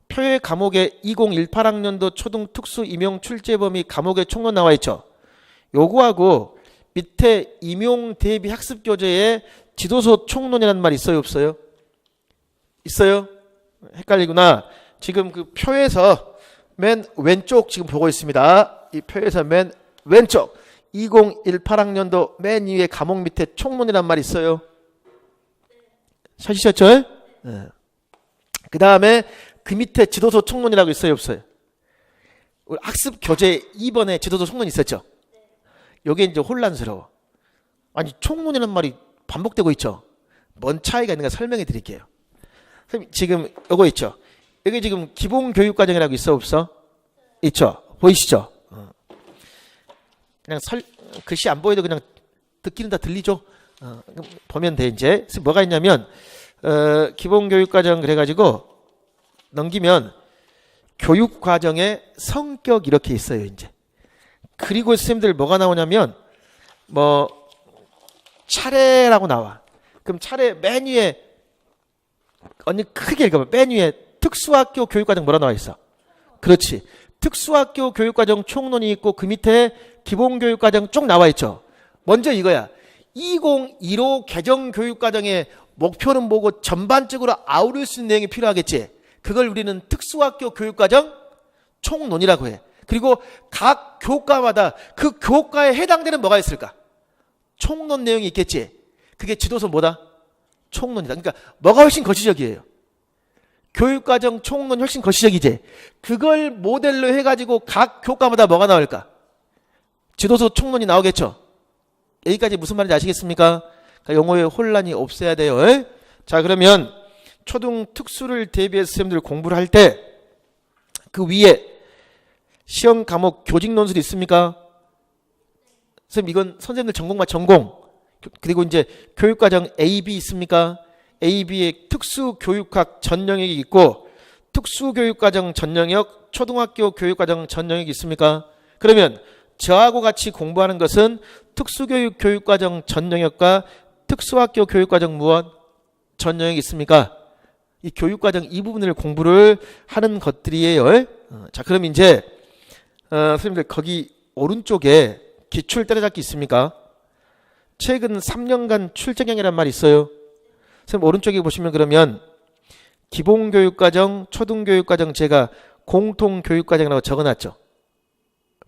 표의 과목에 2018학년도 초등 특수 임용 출제 범위 과목에 총론 나와 있죠. 요거하고 밑에 임용 대비 학습 교재에 지도서 총론이라는 말 있어요, 없어요? 있어요? 헷갈리구나. 지금 그 표에서 맨 왼쪽 지금 보고 있습니다. 이 표에서 맨 왼쪽 2018학년도 맨 위에 과목 밑에 총론이란 말 있어요. 찾으셨죠? 네. 그 다음에 그 밑에 지도서 총론이라고 있어요, 없어요? 우리 학습 교재 2번에 지도서 총론 있었죠? 요게 이제 혼란스러워. 아니, 총론이라는 말이 반복되고 있죠? 뭔 차이가 있는가 설명해 드릴게요. 선생님, 지금 요거 있죠? 여기 지금 기본교육과정이라고 있어, 없어? 있죠? 보이시죠? 그냥 글씨 안 보여도 그냥 듣기는 다 들리죠? 보면 돼, 이제. 뭐가 있냐면, 기본교육과정 그래가지고 넘기면 교육과정의 성격 이렇게 있어요, 이제. 그리고 선생님들 뭐가 나오냐면, 차례라고 나와. 그럼 차례 맨 위에, 언니 크게 읽어봐. 맨 위에 특수학교 교육과정 뭐라 나와 있어? 그렇지. 특수학교 교육과정 총론이 있고 그 밑에 기본교육과정 쭉 나와 있죠. 먼저 이거야. 2015 개정교육과정의 목표는 뭐고 전반적으로 아우를 수 있는 내용이 필요하겠지. 그걸 우리는 특수학교 교육과정 총론이라고 해. 그리고 각 교과마다 그 교과에 해당되는 뭐가 있을까? 총론 내용이 있겠지. 그게 지도서 뭐다? 총론이다. 그러니까 뭐가 훨씬 거시적이에요? 교육과정 총론이 훨씬 거시적이지. 그걸 모델로 해가지고 각 교과마다 뭐가 나올까? 지도서 총론이 나오겠죠. 여기까지 무슨 말인지 아시겠습니까? 그러니까 용어의 혼란이 없어야 돼요. 자, 그러면 초등 특수를 대비해서 선생님들 공부를 할 때 그 위에 시험 과목 교직 논술이 있습니까? 선생님, 이건 선생님들 전공과 전공. 그리고 이제 교육과정 A, B 있습니까? A, B의 특수교육학 전영역이 있고 특수교육과정 전영역, 초등학교 교육과정 전영역이 있습니까? 그러면 저하고 같이 공부하는 것은 특수교육 교육과정 전영역과 특수학교 교육과정 무엇 전영역이 있습니까? 이 교육과정 이 부분을 공부를 하는 것들이에요. 자, 그럼 이제 선생님들 거기 오른쪽에 기출 따라잡기 있습니까? 최근 3년간 출제경이라는 말이 있어요. 선생님 오른쪽에 보시면 그러면 기본교육과정, 초등교육과정 제가 공통교육과정이라고 적어놨죠.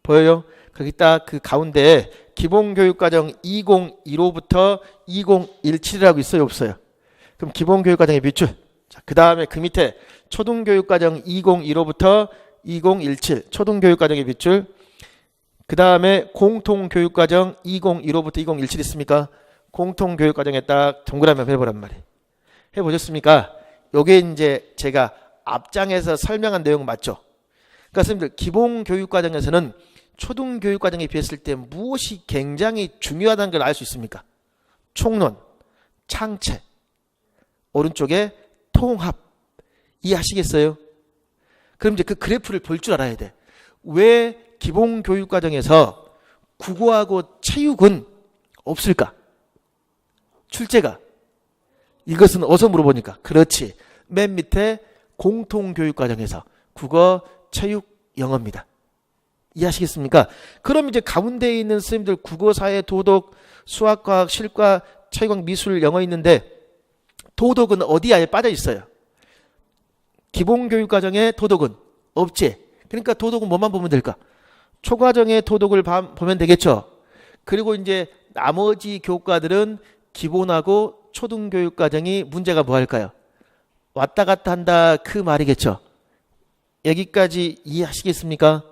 보여요? 거기 딱 그 가운데에 기본교육과정 2015부터 2017이라고 있어요, 없어요? 그럼 기본교육과정의 비출. 자, 그 다음에 그 밑에 초등교육과정 2015부터 2017 초등교육과정의 비출. 그 다음에 공통교육과정 2015부터 2017 있습니까? 공통교육과정에 딱 동그라미 해보란 말이에요. 해보셨습니까? 요게 이제 제가 앞장에서 설명한 내용 맞죠? 그러니까 선생님들 기본교육과정에서는 초등교육과정에 비했을 때 무엇이 굉장히 중요하다는 걸 알 수 있습니까? 총론, 창체, 오른쪽에 통합. 이해하시겠어요? 그럼 이제 그 그래프를 볼 줄 알아야 돼. 왜 기본교육과정에서 국어하고 체육은 없을까? 출제가. 이것은 어디서 물어보니까. 그렇지. 맨 밑에 공통교육과정에서 국어, 체육, 영어입니다. 이해하시겠습니까? 그럼 이제 가운데에 있는 선생님들 국어, 사회, 도덕, 수학, 과학, 실과, 체육학, 미술, 영어 있는데 도덕은 어디에 빠져 있어요? 기본교육과정에 도덕은 없지. 그러니까 도덕은 뭐만 보면 될까? 초과정의 도덕을 보면 되겠죠. 그리고 이제 나머지 교과들은 기본하고 초등교육과정이 문제가 뭐 할까요? 왔다 갔다 한다 그 말이겠죠. 여기까지 이해하시겠습니까?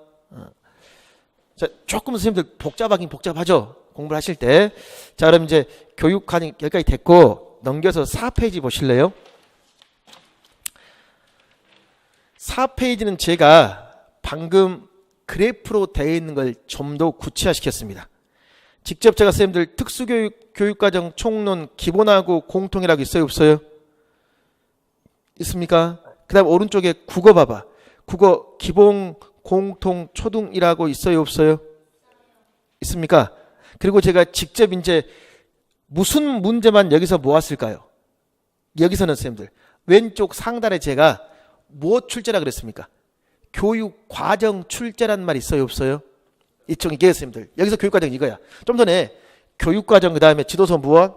자, 조금 선생님들 복잡하긴 복잡하죠. 공부를 하실 때. 자, 그럼 이제 교육과정 여기까지 됐고 넘겨서 4페이지 보실래요? 4페이지는 제가 방금 그래프로 되어 있는 걸 좀 더 구체화시켰습니다. 직접 제가 선생님들 특수교육과정 총론 기본하고 공통이라고 있어요, 없어요? 있습니까? 그 다음 오른쪽에 국어 봐봐. 국어 기본, 공통, 초등이라고 있어요, 없어요? 있습니까? 그리고 제가 직접 이제 무슨 문제만 여기서 모았을까요? 여기서는 선생님들 왼쪽 상단에 제가 무엇 출제라 그랬습니까? 교육 과정 출제란 말 있어요, 없어요? 이쪽 이게 선생님들 여기서 교육과정 이거야. 좀 전에 교육과정 그 다음에 지도서 무엇?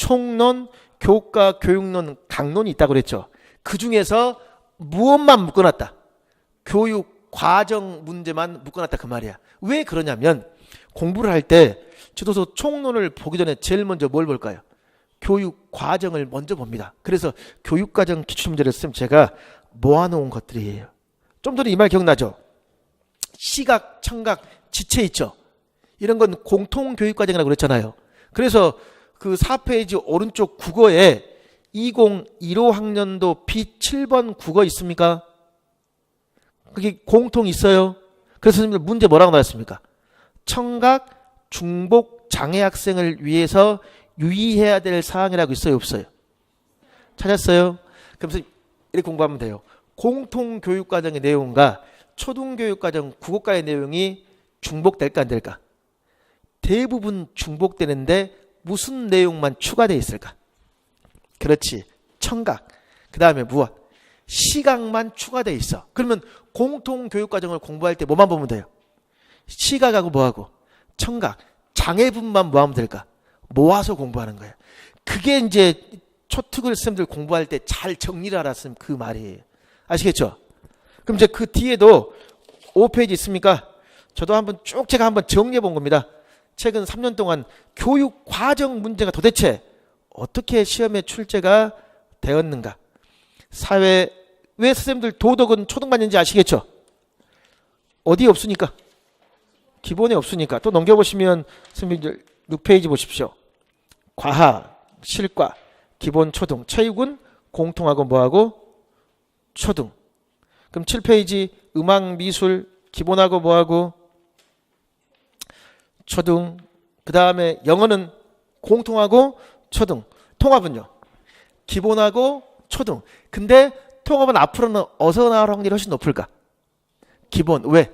총론, 교과, 교육론, 강론이 있다고 그랬죠. 그 중에서 무엇만 묶어놨다? 교육 과정 문제만 묶어놨다 그 말이야. 왜 그러냐면 공부를 할 때 지도서 총론을 보기 전에 제일 먼저 뭘 볼까요? 교육 과정을 먼저 봅니다. 그래서 교육과정 기출문제를 쓰면 제가 모아놓은 것들이에요. 좀 전에 이 말 기억나죠? 시각, 청각, 지체 있죠? 이런 건 공통교육과정이라고 그랬잖아요. 그래서 그 4페이지 오른쪽 국어에 2015 학년도 B7번 국어 있습니까? 그게 공통 있어요. 그래서 선생님들 문제 뭐라고 나왔습니까? 청각, 중복, 장애 학생을 위해서 유의해야 될 사항이라고 있어요? 없어요? 찾았어요? 그래서 이렇게 공부하면 돼요. 공통교육과정의 내용과 초등교육과정 국어과의 내용이 중복될까 안 될까? 대부분 중복되는데 무슨 내용만 추가되어 있을까? 그렇지. 청각. 그 다음에 무엇? 시각만 추가되어 있어. 그러면 공통교육과정을 공부할 때 뭐만 보면 돼요? 시각하고 뭐하고? 청각. 장애분만 뭐하면 될까? 모아서 공부하는 거예요. 그게 이제 초특을 쌤들 공부할 때 잘 정리를 알았으면 그 말이에요. 아시겠죠? 그럼 이제 그 뒤에도 5페이지 있습니까? 저도 한번 쭉 제가 한번 정리해 본 겁니다. 최근 3년 동안 교육 과정 문제가 도대체 어떻게 시험에 출제가 되었는가? 사회, 왜 선생님들 도덕은 초등반인지 아시겠죠? 어디 없으니까? 기본에 없으니까. 또 넘겨보시면 선생님들 6페이지 보십시오. 과학, 실과, 기본 초등, 체육은 공통하고 뭐하고? 초등. 그럼 7페이지 음악, 미술, 기본하고 뭐하고? 초등. 그 다음에 영어는 공통하고 초등. 통합은요? 기본하고 초등. 근데 통합은 앞으로는 어디서 나올 확률이 훨씬 높을까? 기본. 왜?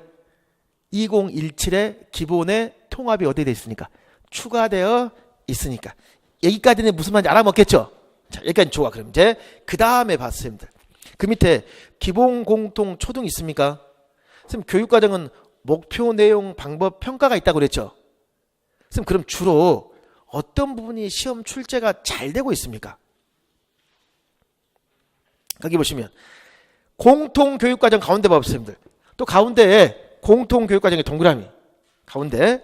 2017에 기본에 통합이 어디에 돼 있으니까? 추가되어 있으니까. 여기까지는 무슨 말인지 알아먹겠죠? 자, 여기까지 좋아. 그럼 이제 그 다음에 봤습니다. 그 밑에 기본, 공통, 초등 있습니까? 선생님 교육과정은 목표, 내용, 방법, 평가가 있다고 그랬죠? 선생님 그럼 주로 어떤 부분이 시험 출제가 잘 되고 있습니까? 거기 보시면 공통교육과정 가운데 봐 선생님들. 또 가운데에 공통교육과정의 동그라미 가운데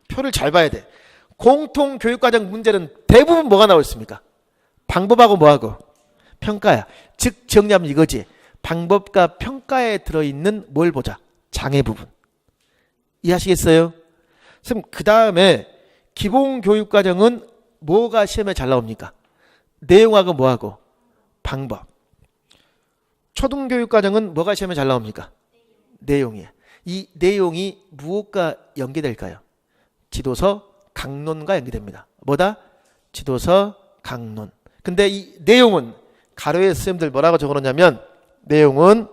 표를 잘 봐야 돼. 공통교육과정 문제는 대부분 뭐가 나와 있습니까? 방법하고 뭐하고? 평가야. 즉 정리하면 이거지. 방법과 평가에 들어있는 뭘 보자? 장애 부분. 이해하시겠어요? 선생님 그 다음에 기본교육과정은 뭐가 시험에 잘 나옵니까? 내용하고 뭐하고? 방법. 초등교육과정은 뭐가 시험에 잘 나옵니까? 내용이야. 이 내용이 무엇과 연계될까요? 지도서 강론과 연계됩니다. 뭐다? 지도서 강론. 근데 이 내용은 가로에 선생님들 뭐라고 적어놓냐면 내용은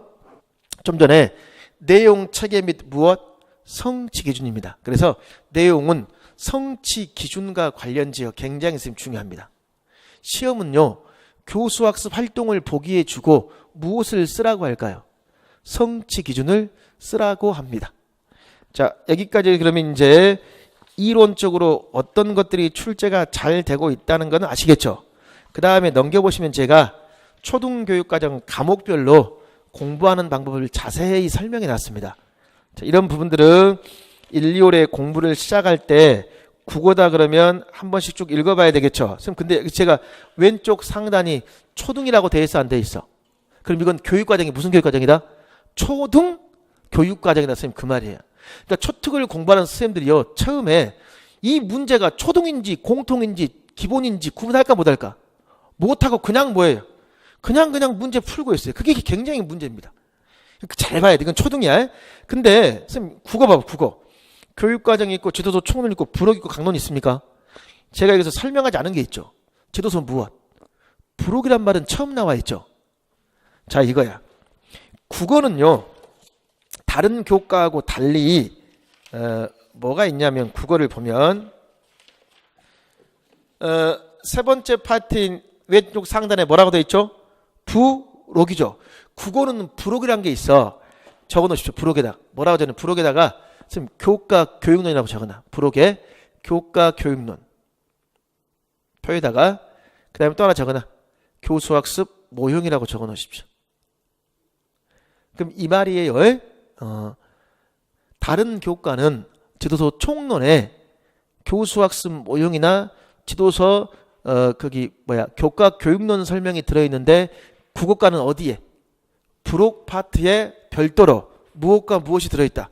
좀 전에 내용 체계 및 무엇? 성취 기준입니다. 그래서 내용은 성취 기준과 관련지어 굉장히 중요합니다. 시험은요. 교수학습 활동을 보기에 주고 무엇을 쓰라고 할까요? 성취 기준을 쓰라고 합니다. 자, 여기까지 그러면 이제 이론적으로 어떤 것들이 출제가 잘 되고 있다는 건 아시겠죠? 그 다음에 넘겨보시면 제가 초등교육과정 과목별로 공부하는 방법을 자세히 설명해 놨습니다. 자, 이런 부분들은 1, 2월에 공부를 시작할 때 국어다 그러면 한 번씩 쭉 읽어봐야 되겠죠. 선생님 근데 제가 왼쪽 상단이 초등이라고 돼 있어 안 돼 있어? 그럼 이건 교육과정이 무슨 교육과정이다? 초등 교육과정이다. 선생님 그 말이에요. 그러니까 초특을 공부하는 선생님들이요. 처음에 이 문제가 초등인지 공통인지 기본인지 구분할까 못할까? 못하고 그냥 뭐예요? 그냥 문제 풀고 있어요. 그게 굉장히 문제입니다. 잘 봐야 돼. 이건 초등이야. 근데 선생님 국어 봐봐. 국어. 교육과정이 있고 지도서 총론 있고 부록 있고 강론 있습니까? 제가 여기서 설명하지 않은 게 있죠. 지도서 무엇? 부록이란 말은 처음 나와 있죠. 자 이거야. 국어는요. 다른 교과하고 달리 뭐가 있냐면 국어를 보면 세 번째 파트인 왼쪽 상단에 뭐라고 되어 있죠? 부록이죠. 국어는 부록이란 게 있어. 적어놓으십시오. 부록에다. 뭐라고 적어놓으면 부록에다가 선생님 교과 교육론이라고 적어놔. 부록에 교과 교육론. 표에다가 그 다음에 또 하나 적어놔. 교수학습 모형이라고 적어 놓으십시오. 그럼 이 말이에요. 다른 교과는 지도서 총론에 교수학습 모형이나 지도서 교과 교육론 설명이 들어있는데 국어과는 어디에? 부록 파트에 별도로 무엇과 무엇이 들어있다.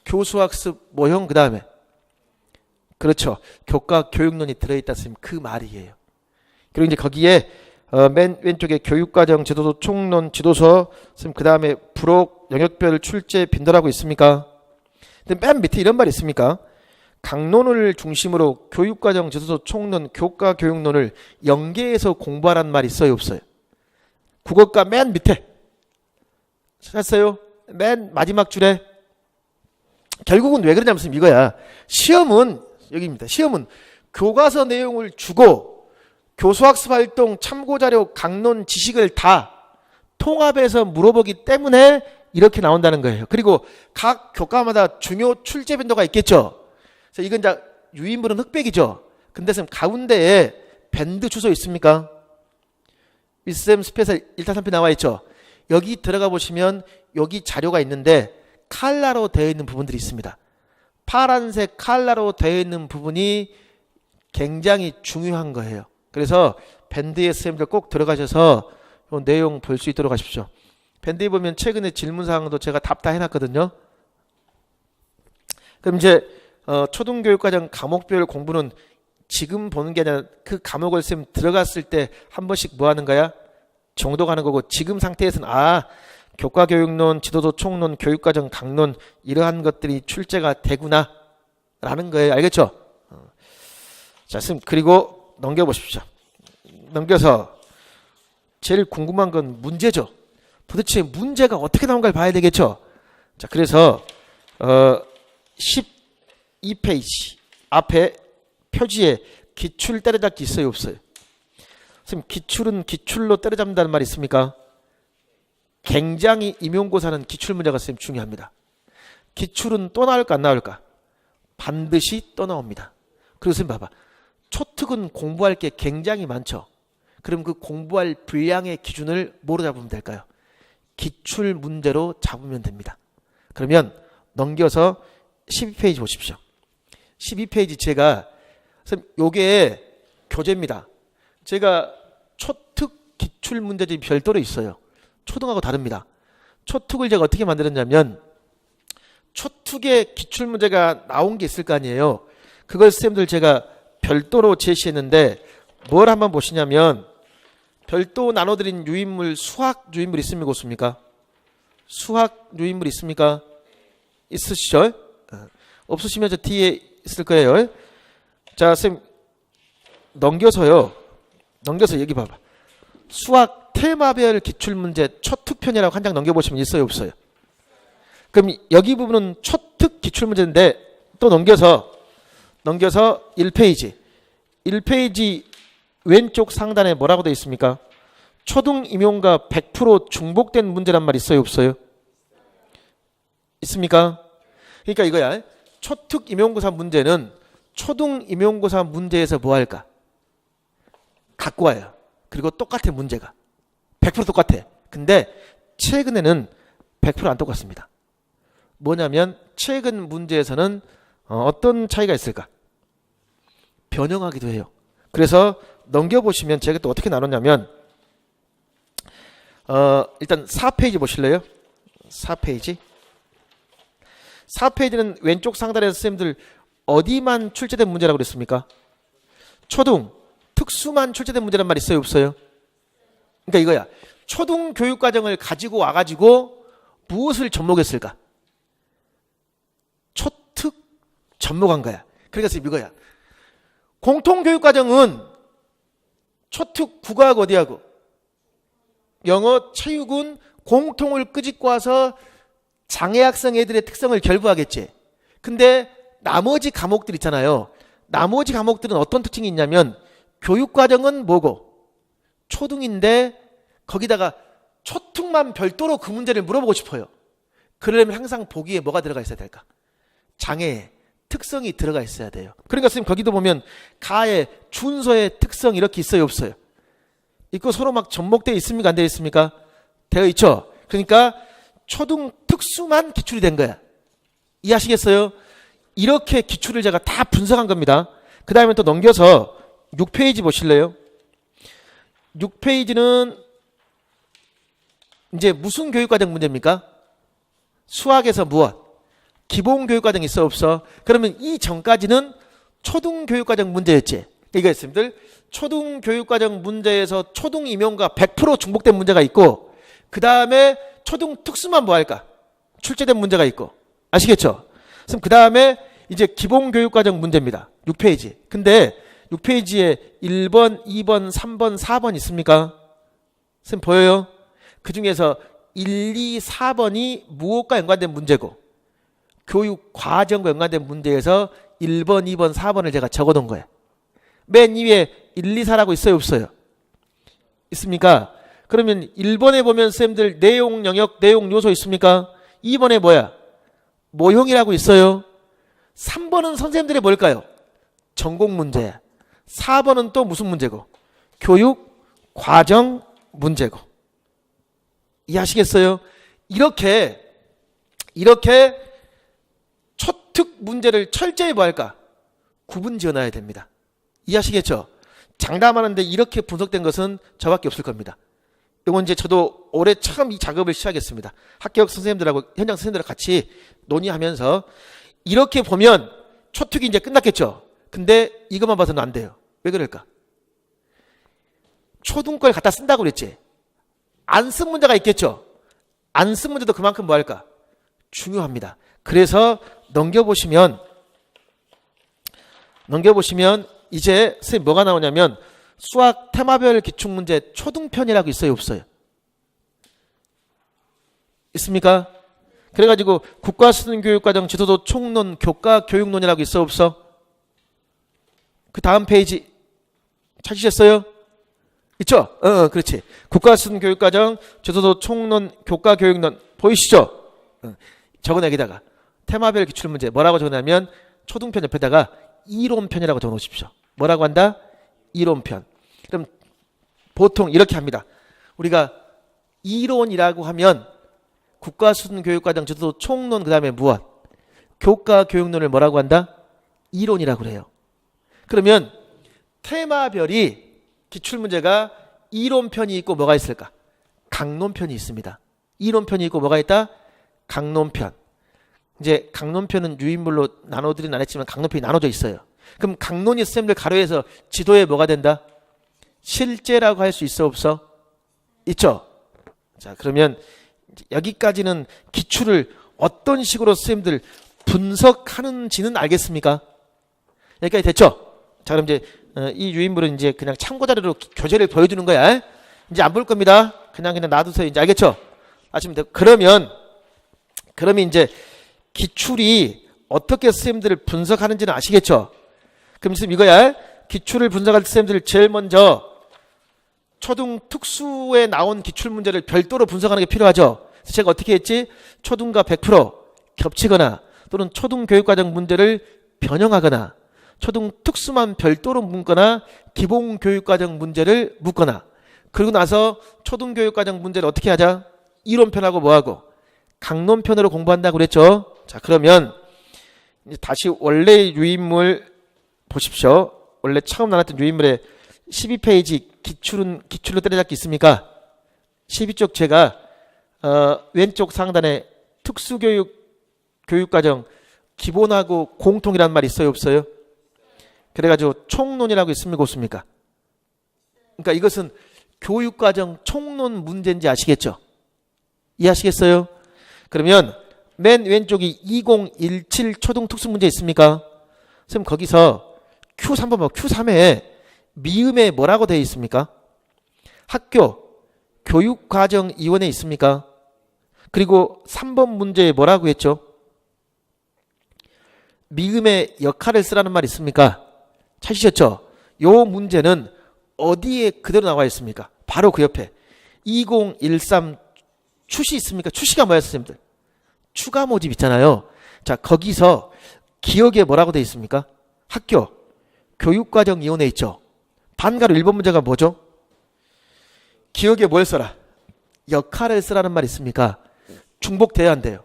교수학습 모형 그 다음에 그렇죠. 교과 교육론이 들어있다 쓰면 그 말이에요. 그리고 이제 거기에 맨 왼쪽에 교육과정 지도서 총론 지도서 쓰면 그 다음에 부록 영역별 출제 빈도라고 있습니까? 근데 맨 밑에 이런 말이 있습니까? 강론을 중심으로 교육과정 지도서 총론 교과 교육론을 연계해서 공부하라는 말이 있어요 없어요? 국어과 맨 밑에 찾았어요? 맨 마지막 줄에 결국은 왜 그러냐면 이거야. 시험은 여기입니다. 시험은 교과서 내용을 주고 교수학습 활동 참고자료 강론 지식을 다 통합해서 물어보기 때문에 이렇게 나온다는 거예요. 그리고 각 교과마다 중요 출제 빈도가 있겠죠. 그래서 이건 이제 유인물은 흑백이죠. 근데 선생님 가운데에 밴드 주소 있습니까? 윗셈 스페셜 1타 3피 나와 있죠. 여기 들어가 보시면 여기 자료가 있는데 칼라로 되어 있는 부분들이 있습니다. 파란색 칼라로 되어 있는 부분이 굉장히 중요한 거예요. 그래서 밴드에 선생님들 꼭 들어가셔서 이 내용 볼 수 있도록 하십시오. 밴드에 보면 최근에 질문사항도 제가 답 다 해놨거든요. 그럼 이제 초등교육과정 과목별 공부는 지금 보는 게 아니라 그 과목을 쌤 들어갔을 때 한 번씩 뭐 하는 거야? 정도 가는 거고 지금 상태에서는 교과교육론, 지도서 총론, 교육과정 강론 이러한 것들이 출제가 되구나 라는 거예요. 알겠죠? 자, 쌤 그리고 넘겨보십시오. 넘겨서 제일 궁금한 건 문제죠. 도대체 문제가 어떻게 나온가를 봐야 되겠죠. 자, 그래서 12페이지 앞에 표지에 기출 때려잡기 있어요 없어요? 선생님 기출은 기출로 때려잡는다는 말이 있습니까? 굉장히 임용고사는 기출 문제가 선생님 중요합니다. 기출은 또 나올까 안 나올까? 반드시 또 나옵니다. 그리고 선생님 봐봐. 초특은 공부할 게 굉장히 많죠. 그럼 그 공부할 분량의 기준을 뭐로 잡으면 될까요? 기출 문제로 잡으면 됩니다. 그러면 넘겨서 12페이지 보십시오. 12페이지 제가 선생님 요게 교재입니다. 제가 초특 기출 문제집이 별도로 있어요. 초등하고 다릅니다. 초특을 제가 어떻게 만들었냐면 초특의 기출 문제가 나온 게 있을 거 아니에요. 그걸 쌤들 제가 별도로 제시했는데 뭘 한번 보시냐면 별도 나눠드린 유인물 수학 유인물 있습니까 없습니까? 수학 유인물 있습니까? 있으시죠? 없으시면 저 뒤에 있을 거예요. 자, 쌤 넘겨서 여기 봐봐. 수학 테마별 기출문제 초특편이라고 한 장 넘겨보시면 있어요 없어요? 그럼 여기 부분은 초특 기출문제인데 또 넘겨서 1페이지 왼쪽 상단에 뭐라고 되어 있습니까? 초등 임용과 100% 중복된 문제란 말 있어요 없어요? 있습니까? 그러니까 이거야. 초특 임용고사 문제는 초등 임용고사 문제에서 뭐 할까? 갖고 와요. 그리고 똑같아 문제가. 100% 똑같아. 근데 최근에는 100% 안 똑같습니다. 뭐냐면 최근 문제에서는 어떤 차이가 있을까? 변형하기도 해요. 그래서 넘겨보시면 제가 또 어떻게 나눴냐면 일단 4페이지 보실래요? 4페이지는 왼쪽 상단에서 선생님들 어디만 출제된 문제라고 그랬습니까? 초등 특수만 출제된 문제란 말 있어요 없어요? 그러니까 이거야. 초등 교육과정을 가지고 와가지고 무엇을 접목했을까? 초특 접목한 거야. 그러니까 이거야. 공통교육과정은 초특 국어하고 어디하고 영어 체육은 공통을 끄집고 와서 장애학생 애들의 특성을 결부하겠지. 근데 나머지 과목들 있잖아요. 나머지 과목들은 어떤 특징이 있냐면 교육과정은 뭐고 초등인데 거기다가 초특만 별도로 그 문제를 물어보고 싶어요. 그러려면 항상 보기에 뭐가 들어가 있어야 될까? 장애, 특성이 들어가 있어야 돼요. 그러니까 선생님 거기도 보면 가의 준서의 특성 이렇게 있어요, 없어요? 이거 서로 막 접목되어 있습니까? 안 되어 있습니까? 되어 있죠. 그러니까 초등 특수만 기출이 된 거야. 이해하시겠어요? 이렇게 기출을 제가 다 분석한 겁니다. 그 다음에 또 넘겨서 6페이지 보실래요? 6페이지는 이제 무슨 교육과정 문제입니까? 수학에서 무엇? 기본교육과정 있어 없어? 그러면 이 전까지는 초등교육과정 문제였지. 이거 있습니다. 초등교육과정 문제에서 초등임용과 100% 중복된 문제가 있고 그 다음에 초등특수만 뭐 할까? 출제된 문제가 있고 아시겠죠? 그럼 그 다음에 이제 기본교육과정 문제입니다. 6페이지. 근데 6페이지에 1번, 2번, 3번, 4번 있습니까? 선생님 보여요? 그 중에서 1, 2, 4번이 무엇과 연관된 문제고 교육 과정과 연관된 문제에서 1번, 2번, 4번을 제가 적어 놓은 거예요. 맨 위에 1, 2, 4라고 있어요, 없어요? 있습니까? 그러면 1번에 보면 쌤들 내용 영역, 내용 요소 있습니까? 2번에 뭐야? 모형이라고 있어요. 3번은 선생님들이 뭘까요? 전공 문제야. 4번은 또 무슨 문제고? 교육 과정 문제고. 이해하시겠어요? 이렇게 초특 문제를 철저히 뭐 할까? 구분 지어놔야 됩니다. 이해하시겠죠? 장담하는데 이렇게 분석된 것은 저밖에 없을 겁니다. 이건 이제 저도 올해 처음 이 작업을 시작했습니다. 학교역 선생님들하고 현장 선생님들하고 같이 논의하면서 이렇게 보면 초특이 이제 끝났겠죠? 근데 이것만 봐서는 안 돼요. 왜 그럴까? 초등 걸 갖다 쓴다고 그랬지? 안 쓴 문제가 있겠죠? 안 쓴 문제도 그만큼 뭐 할까? 중요합니다. 그래서 넘겨보시면 이제 선생님 뭐가 나오냐면 수학 테마별 기출문제 초등편이라고 있어요, 없어요? 있습니까? 그래가지고 국가수능교육과정 지도도 총론 교과 교육론이라고 있어 없어? 그 다음 페이지 찾으셨어요? 있죠? 그렇지. 국가수능교육과정 지도도 총론 교과 교육론 보이시죠? 적은 여기다가 테마별 기출문제 뭐라고 적냐면 초등편 옆에다가 이론편이라고 적어놓으십시오. 뭐라고 한다? 이론편. 그럼 보통 이렇게 합니다. 우리가 이론이라고 하면 국가수능교육과정 지도도 총론 그 다음에 무엇? 교과 교육론을 뭐라고 한다? 이론이라고 그래요. 그러면 테마별이 기출문제가 이론편이 있고 뭐가 있을까? 강론편이 있습니다. 이론편이 있고 뭐가 있다? 강론편. 이제 강론편은 유인물로 나눠드리진 않았지만 강론편이 나눠져 있어요. 그럼 강론이 쌤들 가로에서 지도에 뭐가 된다? 실제라고 할 수 있어 없어? 있죠? 자, 그러면 여기까지는 기출을 어떤 식으로 쌤들 분석하는지는 알겠습니까? 여기까지 됐죠? 자, 그럼 이제 이 유인물은 이제 그냥 참고자료로 교재를 보여주는 거야. 이제 안 볼 겁니다. 그냥 놔두세요. 이제 알겠죠? 아시면 돼요. 그러면 이제 기출이 어떻게 선생님들을 분석하는지는 아시겠죠? 그럼 선생님 이거야. 기출을 분석할 때 선생님들 제일 먼저 초등 특수에 나온 기출 문제를 별도로 분석하는 게 필요하죠. 그래서 제가 어떻게 했지? 초등과 100% 겹치거나 또는 초등 교육과정 문제를 변형하거나 초등 특수만 별도로 묻거나 기본 교육과정 문제를 묻거나 그리고 나서 초등 교육과정 문제를 어떻게 하자? 이론편하고 뭐하고? 강론편으로 공부한다고 그랬죠. 자, 그러면 이제 다시 원래 유인물 보십시오. 원래 처음 나눴던 유인물에 12페이지 기출로 때려잡기 있습니까? 12쪽 제가 왼쪽 상단에 교육과정 기본하고 공통이라는 말 있어요, 없어요? 그래가지고 총론이라고 있습니까, 없습니까? 그러니까 이것은 교육과정 총론 문제인지 아시겠죠? 이해하시겠어요? 그러면 맨 왼쪽이 2017 초등 특수 문제 있습니까? 선생님 거기서 Q3번 뭐 Q3에 미음에 뭐라고 되어 있습니까? 학교 교육과정위원회 있습니까? 그리고 3번 문제에 뭐라고 했죠? 미음의 역할을 쓰라는 말 있습니까? 찾으셨죠? 요 문제는 어디에 그대로 나와 있습니까? 바로 그 옆에 2013 추시 있습니까? 추시가 뭐야, 선생님들? 추가 모집 있잖아요. 자, 거기서 기억에 뭐라고 돼 있습니까? 학교, 교육과정이온에 있죠. 반가로 1번 문제가 뭐죠? 기억에 뭘 써라? 역할을 쓰라는 말 있습니까? 중복돼야 한대요.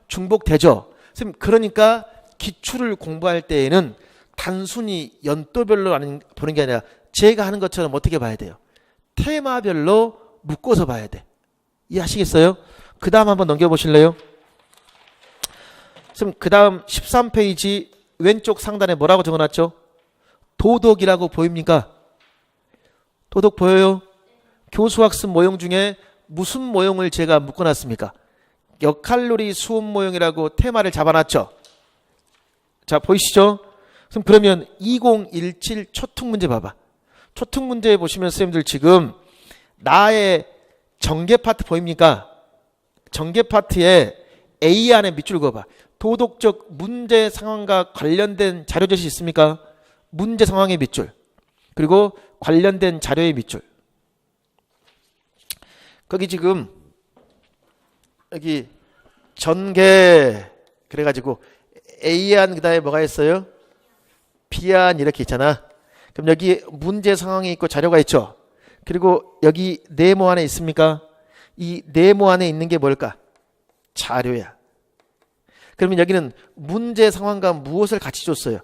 중복되죠. 선생님, 그러니까 기출을 공부할 때에는 단순히 연도별로 보는 게 아니라 제가 하는 것처럼 어떻게 봐야 돼요? 테마별로 묶어서 봐야 돼. 이해하시겠어요? 그 다음 한번 넘겨보실래요? 선생님, 그 다음 13페이지 왼쪽 상단에 뭐라고 적어놨죠? 도덕이라고 보입니까? 도덕 보여요? 교수학습 모형 중에 무슨 모형을 제가 묶어놨습니까? 역할놀이 수업 모형이라고 테마를 잡아놨죠. 자, 보이시죠? 그러면 2017 초특 문제 봐봐. 초특 문제 보시면 선생님들 지금 나의 전개 파트 보입니까? 전개 파트에 A 안에 밑줄 그어봐. 도덕적 문제 상황과 관련된 자료 제시 있습니까? 문제 상황의 밑줄. 그리고 관련된 자료의 밑줄. 거기 지금 여기 전개 그래가지고 A안 그다음에 뭐가 있어요? B안 이렇게 있잖아. 그럼 여기 문제 상황이 있고 자료가 있죠. 그리고 여기 네모 안에 있습니까? 이 네모 안에 있는 게 뭘까? 자료야. 그러면 여기는 문제 상황과 무엇을 같이 줬어요?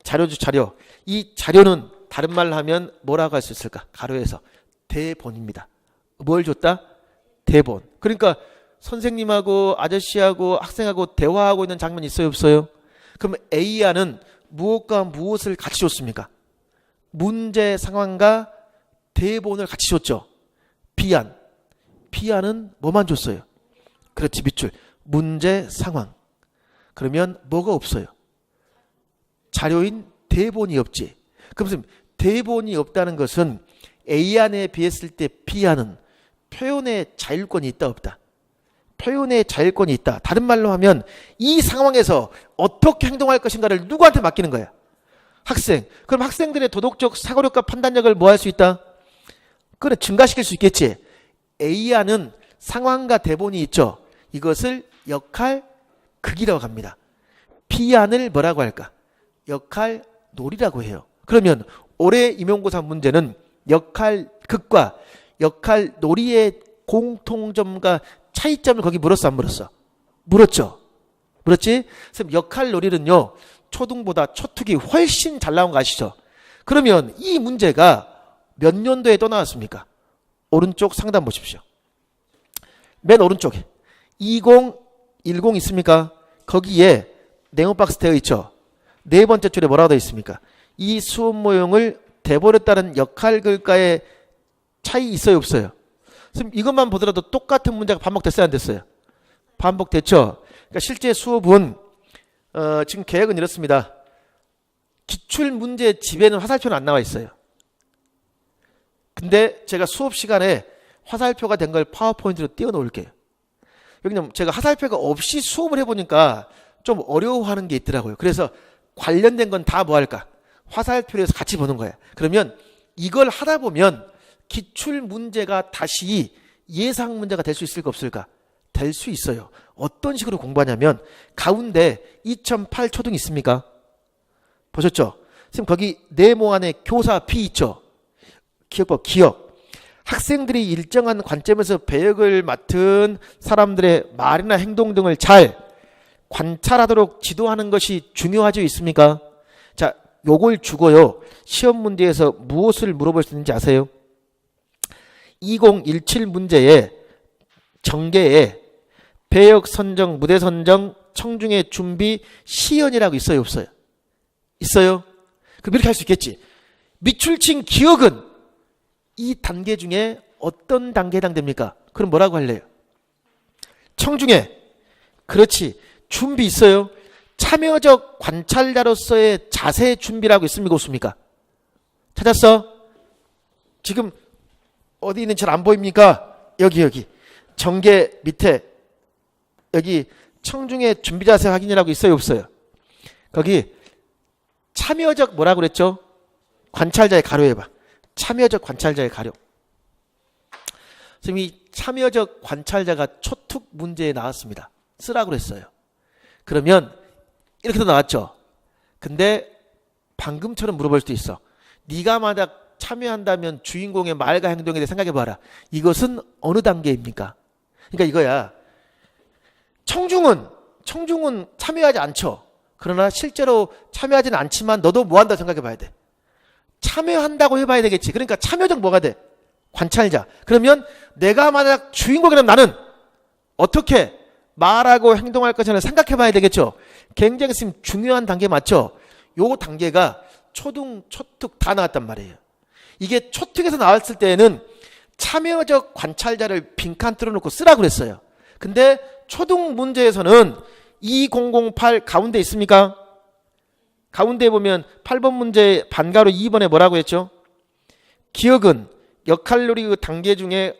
자료죠, 자료. 이 자료는 다른 말로 하면 뭐라고 할 수 있을까? 가로에서 대본입니다. 뭘 줬다? 대본. 그러니까 선생님하고 아저씨하고 학생하고 대화하고 있는 장면이 있어요, 없어요? 그럼 A안은 무엇과 무엇을 같이 줬습니까? 문제 상황과 대본을 같이 줬죠. B안은 뭐만 줬어요? 그렇지, 밑줄. 문제 상황. 그러면 뭐가 없어요? 자료인 대본이 없지. 그럼 대본이 없다는 것은 A안에 비했을 때 B안은 표현의 자율권이 있다, 없다? 표현의 자율권이 있다. 다른 말로 하면 이 상황에서 어떻게 행동할 것인가를 누구한테 맡기는 거야? 학생. 그럼 학생들의 도덕적 사고력과 판단력을 뭐 할 수 있다? 그래, 증가시킬 수 있겠지. A안은 상황과 대본이 있죠. 이것을 역할 극이라고 합니다. B안을 뭐라고 할까? 역할 놀이라고 해요. 그러면 올해 임용고사 문제는 역할 극과 역할 놀이의 공통점과 차이점을 거기 물었어, 안 물었어? 물었죠. 물었지? 선생님, 역할 놀이는요, 초등보다 초특이 훨씬 잘 나온 거 아시죠? 그러면 이 문제가 몇 년도에 또 나왔습니까? 오른쪽 상단 보십시오. 맨 오른쪽에 2010 있습니까? 거기에 네모박스 되어 있죠. 네 번째 줄에 뭐라고 되어 있습니까? 이 수업 모형을 대본에 따른 역할 글과의 차이 있어요, 없어요? 지금 이것만 보더라도 똑같은 문제가 반복됐어요, 안 됐어요? 반복됐죠. 그러니까 실제 수업은 지금 계획은 이렇습니다. 기출 문제 집에는 화살표는 안 나와 있어요. 근데 제가 수업 시간에 화살표가 된 걸 파워포인트로 띄워 놓을게요. 여기는 제가 화살표가 없이 수업을 해보니까 좀 어려워하는 게 있더라고요. 그래서 관련된 건 다 뭐 할까? 화살표로 해서 같이 보는 거예요. 그러면 이걸 하다 보면 기출 문제가 다시 예상 문제가 될 수 있을까 없을까? 될 수 있어요. 어떤 식으로 공부하냐면 가운데 2008 초등 있습니까? 보셨죠? 지금 거기 네모 안에 교사 P 있죠? 기억법, 기억. 학생들이 일정한 관점에서 배역을 맡은 사람들의 말이나 행동 등을 잘 관찰하도록 지도하는 것이 중요하죠, 있습니까? 자, 요걸 주고요. 시험 문제에서 무엇을 물어볼 수 있는지 아세요? 2017 문제에 전개에 배역 선정, 무대 선정, 청중의 준비, 시연이라고 있어요, 없어요? 있어요? 그럼 이렇게 할 수 있겠지. 밑줄친 기억은 이 단계 중에 어떤 단계에 해당됩니까? 그럼 뭐라고 할래요? 청중에. 그렇지. 준비 있어요. 참여적 관찰자로서의 자세 준비라고 있습니까, 없습니까? 찾았어? 지금 어디 있는지 잘 안 보입니까? 여기 전개 밑에 여기 청중의 준비 자세 확인이라고 있어요, 없어요? 거기 참여적 뭐라고 그랬죠? 관찰자의 가로 해봐. 참여적 관찰자의 가로. 지금 이 참여적 관찰자가 초특 문제에 나왔습니다. 쓰라고 그랬어요. 그러면 이렇게도 나왔죠. 근데 방금처럼 물어볼 수도 있어. 네가 만약 참여한다면 주인공의 말과 행동에 대해 생각해봐라. 이것은 어느 단계입니까? 그러니까 이거야. 청중은 참여하지 않죠. 그러나 실제로 참여하지는 않지만 너도 뭐 한다고 생각해봐야 돼. 참여한다고 해봐야 되겠지. 그러니까 참여적 뭐가 돼? 관찰자. 그러면 내가 만약 주인공이라면 나는 어떻게 말하고 행동할 것이냐 생각해봐야 되겠죠. 굉장히 중요한 단계 맞죠? 요 단계가 초등, 초특 다 나왔단 말이에요. 이게 초특에서 나왔을 때에는 참여적 관찰자를 빈칸 뚫어놓고 쓰라고 그랬어요. 근데 초등 문제에서는 2008 가운데 있습니까? 가운데 보면 8번 문제 반가로 2번에 뭐라고 했죠? 기억은 역할놀이 단계 중에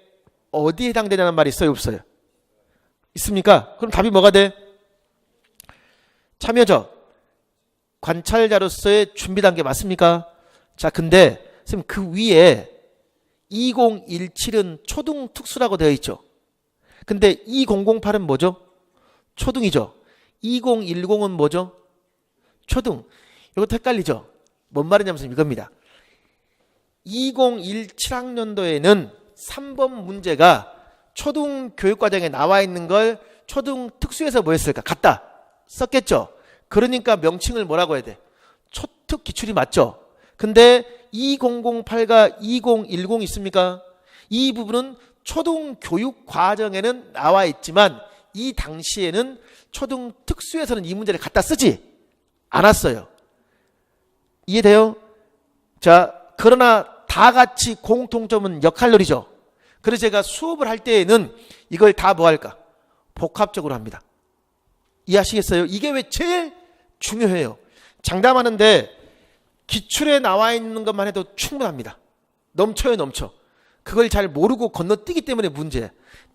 어디에 해당되냐는 말이 있어요? 없어요? 있습니까? 그럼 답이 뭐가 돼? 참여적 관찰자로서의 준비 단계 맞습니까? 자, 근데 선생님 그 위에 2017은 초등 특수라고 되어 있죠. 근데 2008은 뭐죠? 초등이죠. 2010은 뭐죠? 초등. 이것도 헷갈리죠? 뭔 말이냐면 이겁니다. 2017학년도에는 3번 문제가 초등 교육과정에 나와 있는 걸 초등 특수에서 뭐 했을까? 갖다 썼겠죠. 그러니까 명칭을 뭐라고 해야 돼? 초특 기출이 맞죠. 근데 2008과 2010 있습니까? 이 부분은 초등 교육 과정에는 나와 있지만 이 당시에는 초등 특수에서는 이 문제를 갖다 쓰지 않았어요. 이해돼요? 자, 그러나 다 같이 공통점은 역할놀이죠. 그래서 제가 수업을 할 때에는 이걸 다 뭐 할까? 복합적으로 합니다. 이해하시겠어요? 이게 왜 제일 중요해요? 장담하는데 기출에 나와 있는 것만 해도 충분합니다. 넘쳐요, 넘쳐. 그걸 잘 모르고 건너뛰기 때문에 문제야.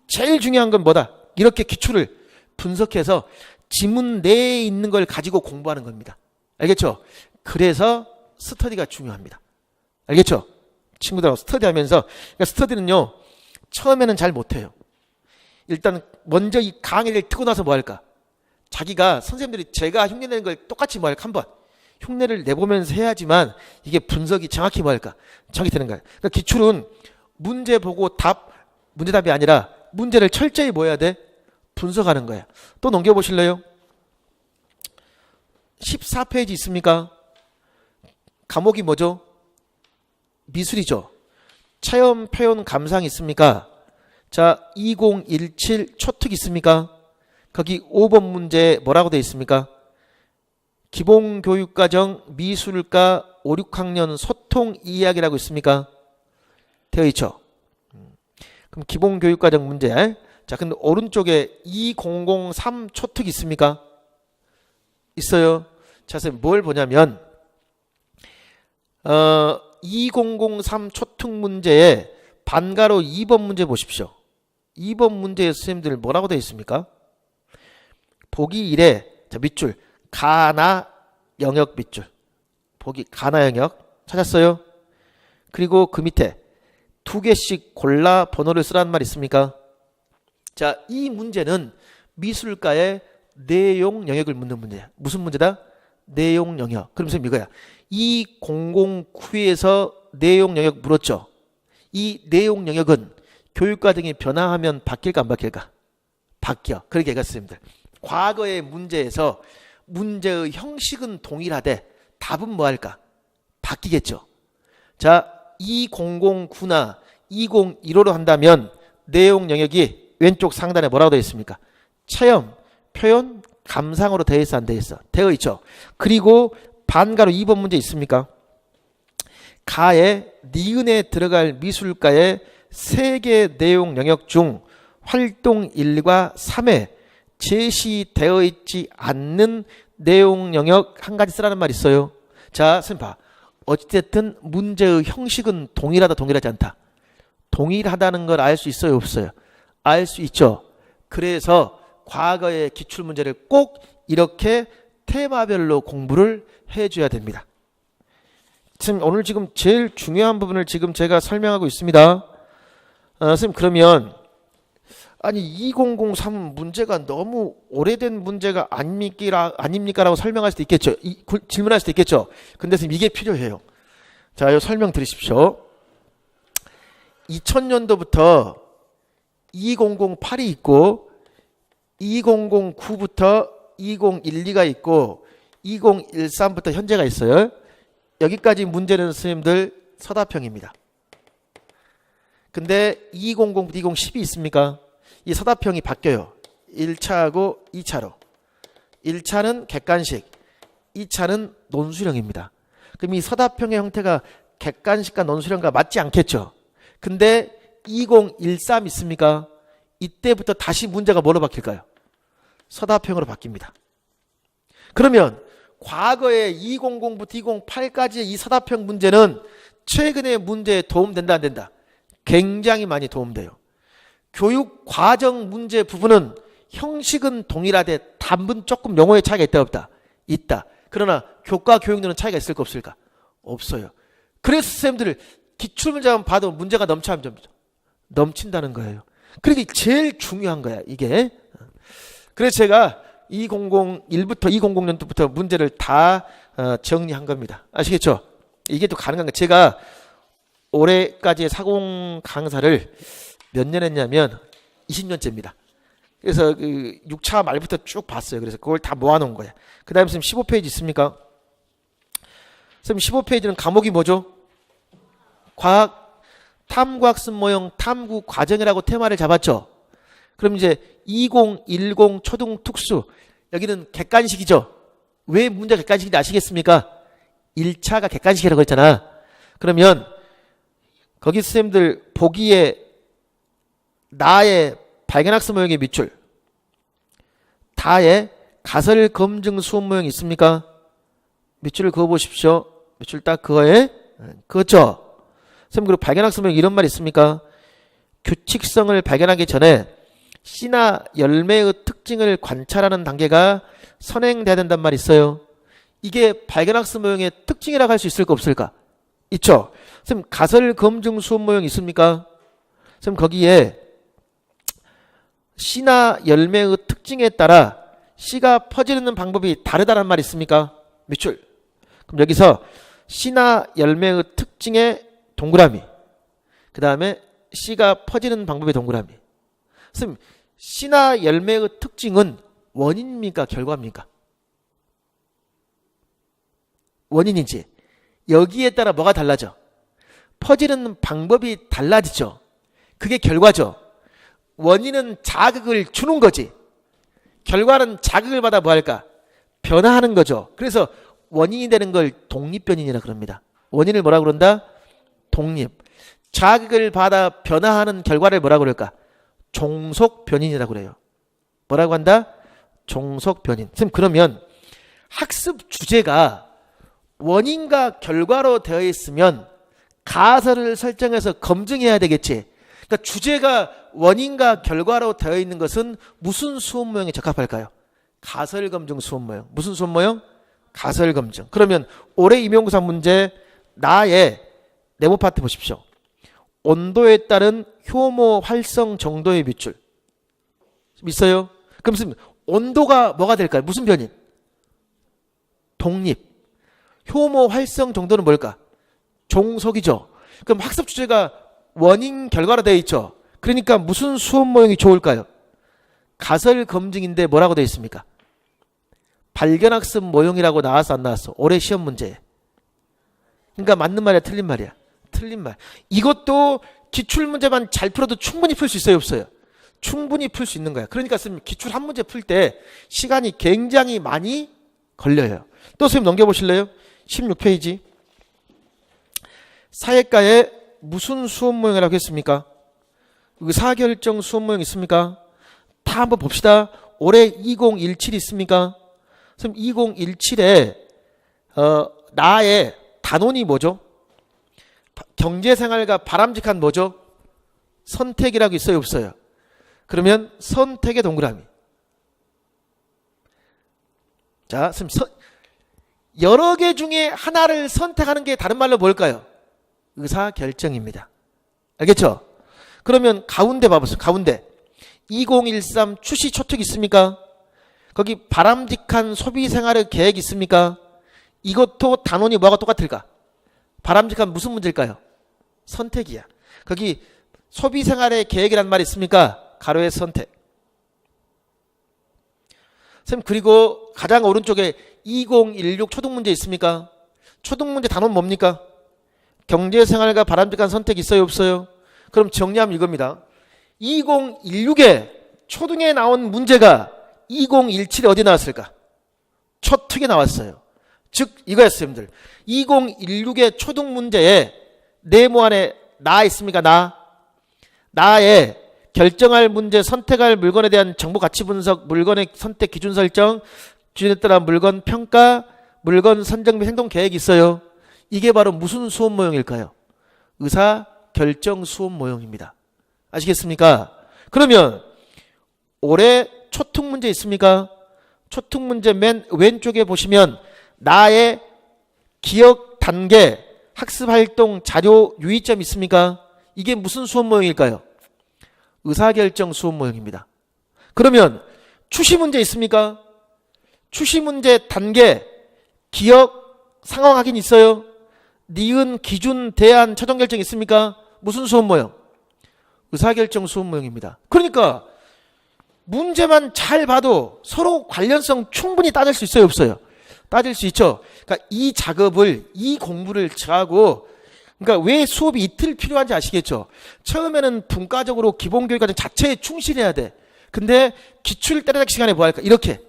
제일 중요한 건 뭐다? 이렇게 기출을 분석해서 지문 내에 있는 걸 가지고 공부하는 겁니다. 알겠죠? 그래서 스터디가 중요합니다. 알겠죠? 친구들하고 스터디하면서, 그러니까 스터디는요 처음에는 잘 못해요. 일단 먼저 이 강의를 듣고 나서 뭐 할까? 자기가 선생님들이 제가 흉내내는 걸 똑같이 뭐 할까? 한번 흉내를 내보면서 해야지만 이게 분석이 정확히 뭐 할까? 정확히 되는 거야. 그러니까 기출은 문제 보고 문제답이 아니라 문제를 철저히 뭐 해야 돼? 분석하는 거야. 또 넘겨보실래요? 14페이지 있습니까? 과목이 뭐죠? 미술이죠. 체험, 표현, 감상 있습니까? 자, 2017 초특 있습니까? 거기 5번 문제 뭐라고 되어 있습니까? 기본교육과정 미술과 5, 6학년 소통 이야기라고 있습니까? 되어 있죠. 그럼 기본교육과정 문제. 자, 근데 오른쪽에 2003 초특 있습니까? 있어요. 자, 선생님 뭘 보냐면 2003 초특 문제에 반가로 2번 문제 보십시오. 2번 문제에 선생님들 뭐라고 되어 있습니까? 보기 1에 자, 밑줄 가나 영역 밑줄. 보기 가나 영역 찾았어요? 그리고 그 밑에 두 개씩 골라 번호를 쓰라는 말 있습니까? 자, 이 문제는 미술과의 내용 영역을 묻는 문제야. 무슨 문제다? 내용 영역. 그럼 선생님 이거야. 2009에서 내용 영역 물었죠. 이 내용 영역은 교육과정이 변화하면 바뀔까 안 바뀔까? 바뀌어. 그렇게 얘기했습니다. 과거의 문제에서 문제의 형식은 동일하되 답은 뭐 할까? 바뀌겠죠. 자, 2009나 2015로 한다면 내용 영역이 왼쪽 상단에 뭐라고 되어 있습니까? 체험, 표현, 감상으로 되어 있어 안 되어 있어? 되어 있죠. 그리고 반가로 2번 문제 있습니까? 가에 니은에 들어갈 미술과의 3개 내용 영역 중 활동 1과 3에 제시되어 있지 않는 내용 영역 한 가지 쓰라는 말 있어요. 자, 선생님 봐. 어찌됐든 문제의 형식은 동일하다 동일하지 않다. 동일하다는 걸 알 수 있어요 없어요? 알 수 있죠. 그래서 과거의 기출문제를 꼭 이렇게 테마별로 공부를 해줘야 됩니다. 지금 오늘 지금 제일 중요한 부분을 지금 제가 설명하고 있습니다. 선생님 그러면 아니 2003은 문제가 너무 오래된 문제가 아닙니까라고 설명할 수도 있겠죠. 질문할 수도 있겠죠. 근데 선생님 이게 필요해요. 자, 요 설명 드리십시오. 2000년도부터 2008이 있고 2009부터 2012가 있고 2013부터 현재가 있어요. 여기까지 문제는 선생님들 서답형입니다. 근데 2009부터 2010이 있습니까? 이 서답형이 바뀌어요. 1차하고 2차로. 1차는 객관식, 2차는 논술형입니다. 그럼 이 서답형의 형태가 객관식과 논술형과 맞지 않겠죠? 근데 2013 있습니까? 이때부터 다시 문제가 뭐로 바뀔까요? 서답형으로 바뀝니다. 그러면 과거에 2009부터 2008까지의 이 서답형 문제는 최근의 문제에 도움된다 안 된다? 굉장히 많이 도움돼요. 교육 과정 문제 부분은 형식은 동일하되 단문 조금 용어의 차이가 있다 없다? 있다. 그러나 교과 교육률은 차이가 있을까 없을까? 없어요. 그래서 선생님들 기출문제만 봐도 문제가 넘쳐 안 넘친다는 거예요. 그게 제일 중요한 거야 이게. 그래서 제가 2001부터 2000년도부터 문제를 다 정리한 겁니다. 아시겠죠? 이게 또 가능한 거. 제가 올해까지의 사공 강사를 몇 년 했냐면 20년째입니다. 그래서 그 6차 말부터 쭉 봤어요. 그래서 그걸 다 모아놓은 거예요. 그 다음에 선생님 15페이지 있습니까? 선생님 15페이지는 과목이 뭐죠? 과학, 탐구학습 모형, 탐구 과정이라고 테마를 잡았죠. 그럼 이제 2010 초등 특수, 여기는 객관식이죠. 왜 문제가 객관식인지 아시겠습니까? 1차가 객관식이라고 했잖아. 그러면 거기 선생님들 보기에 나의 발견학습 모형의 밑줄, 다의 가설 검증 수업 모형 있습니까? 밑줄을 그어 보십시오. 밑줄 딱 그어에 그었죠. 선생님 그리고 발견학습 모형 이런 말 있습니까? 규칙성을 발견하기 전에 씨나 열매의 특징을 관찰하는 단계가 선행돼야 된단 말이 있어요. 이게 발견학습 모형의 특징이라고 할 수 있을까 없을까? 있죠. 선생님 가설 검증 수업 모형 있습니까? 선생님 거기에 씨나 열매의 특징에 따라 씨가 퍼지는 방법이 다르다는 말이 있습니까? 밑줄. 그럼 여기서 씨나 열매의 특징의 동그라미, 그 다음에 씨가 퍼지는 방법의 동그라미. 선생님 씨나 열매의 특징은 원인입니까? 결과입니까? 원인이지. 여기에 따라 뭐가 달라져? 퍼지는 방법이 달라지죠. 그게 결과죠. 원인은 자극을 주는 거지. 결과는 자극을 받아 뭐 할까? 변화하는 거죠. 그래서 원인이 되는 걸 독립변인이라 그럽니다. 원인을 뭐라 그런다? 독립. 자극을 받아 변화하는 결과를 뭐라 그럴까? 종속변인이라고 그래요. 뭐라고 한다? 종속변인. 선생님 그러면 학습 주제가 원인과 결과로 되어 있으면 가설을 설정해서 검증해야 되겠지. 그러니까 주제가 원인과 결과로 되어 있는 것은 무슨 수업 모형에 적합할까요? 가설 검증 수업 모형. 무슨 수업 모형? 가설 검증. 그러면 올해 임용고사 문제 나의 네모 파트 보십시오. 온도에 따른 효모 활성 정도의 밑줄. 있어요? 그럼 선생님 온도가 뭐가 될까요? 무슨 변인? 독립. 효모 활성 정도는 뭘까? 종속이죠. 그럼 학습 주제가 원인 결과로 되어 있죠. 그러니까 무슨 수업 모형이 좋을까요? 가설 검증인데 뭐라고 되어 있습니까? 발견학습 모형이라고 나왔어 안 나왔어? 올해 시험 문제에. 그러니까 맞는 말이야 틀린 말이야? 틀린 말. 이것도 기출문제만 잘 풀어도 충분히 풀 수 있어요 없어요? 충분히 풀 수 있는 거야. 그러니까 선생님 기출 한 문제 풀 때 시간이 굉장히 많이 걸려요. 또 선생님 넘겨보실래요? 16페이지. 사회과에 무슨 수업 모형이라고 했습니까? 의사결정 수업 모형 있습니까? 다 한번 봅시다. 올해 2017 있습니까? 선생님 2017에 나의 단원이 뭐죠? 경제생활과 바람직한 뭐죠? 선택이라고 있어요 없어요? 그러면 선택의 동그라미. 자, 선생님 여러 개 중에 하나를 선택하는 게 다른 말로 뭘까요? 의사결정입니다. 알겠죠? 그러면 가운데 봐보세요. 가운데 2013 추시 초특 있습니까? 거기 바람직한 소비 생활의 계획 있습니까? 이것도 단원이 뭐가 똑같을까? 바람직한 무슨 문제일까요? 선택이야. 거기 소비 생활의 계획이란 말이 있습니까? 가로의 선택. 선생님, 그리고 가장 오른쪽에 2016 초등 문제 있습니까? 초등 문제 단원 뭡니까? 경제생활과 바람직한 선택 있어요, 없어요? 그럼 정리하면 이겁니다. 2016에 초등에 나온 문제가 2017에 어디 나왔을까? 초특에 나왔어요. 즉 이거였어요, 여러분들. 2016의 초등 문제에 네모 안에 나 있습니까? 나의 결정할 문제, 선택할 물건에 대한 정보 가치 분석, 물건의 선택 기준 설정, 기준에 따라 물건 평가, 물건 선정 및 행동 계획이 있어요. 이게 바로 무슨 수업 모형일까요? 의사 결정 수업 모형입니다. 아시겠습니까? 그러면 올해 초특 문제 있습니까? 초특 문제 맨 왼쪽에 보시면 나의 기억 단계, 학습 활동, 자료, 유의점 있습니까? 이게 무슨 수업 모형일까요? 의사결정 수업 모형입니다. 그러면 추시 문제 있습니까? 추시 문제 단계, 기억, 상황 확인 있어요? 니은, 기준, 대안, 최종 결정 있습니까? 무슨 수업 모형? 의사결정 수업 모형입니다. 그러니까 문제만 잘 봐도 서로 관련성 충분히 따질 수 있어요, 없어요? 따질 수 있죠. 그러니까 이 작업을, 이 공부를 하고, 그러니까 왜 수업이 이틀 필요한지 아시겠죠? 처음에는 분과적으로 기본교육과정 자체에 충실해야 돼. 근데 기출 때려잡기 시간에 뭐 할까? 이렇게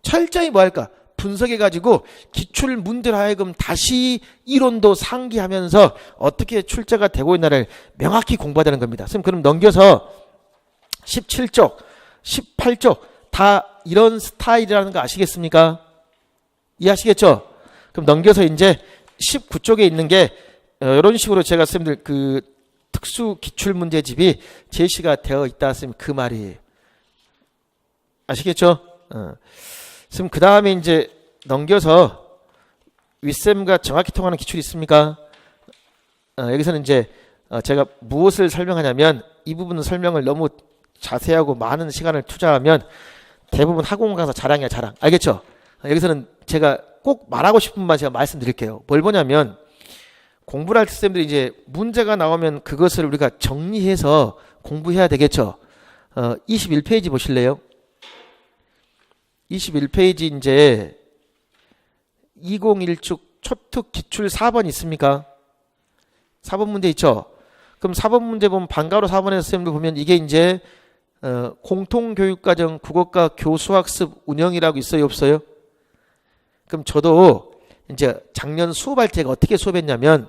철저히 뭐 할까? 분석해가지고 기출 문제를 하여금 다시 이론도 상기하면서 어떻게 출제가 되고 있나를 명확히 공부하자는 겁니다. 선생님, 그럼 넘겨서 17쪽, 18쪽 다 이런 스타일이라는 거 아시겠습니까? 이해하시겠죠? 그럼 넘겨서 이제 19쪽에 있는 게 이런 식으로 제가 선생님들 그 특수 기출 문제집이 제시가 되어 있다 선생님 그 말이에요. 아시겠죠? 선생님 그 다음에 이제 넘겨서 윗셈과 정확히 통하는 기출이 있습니까? 여기서는 이제 제가 무엇을 설명하냐면 이 부분 설명을 너무 자세하고 많은 시간을 투자하면 대부분 학원 가서 자랑이야, 자랑. 알겠죠? 여기서는 제가 꼭 말하고 싶은 말 제가 말씀드릴게요. 뭘 보냐면 공부를 할 때 쌤들이 이제 문제가 나오면 그것을 우리가 정리해서 공부해야 되겠죠. 21페이지 보실래요? 21페이지 이제 2016 초특 기출 4번 있습니까? 4번 문제 있죠? 그럼 4번 문제 보면 방과후 4번에서 쌤들 보면 이게 이제 공통교육과정 국어과 교수학습 운영이라고 있어요, 없어요? 그럼 저도 이제 작년 수업할 때가 어떻게 수업했냐면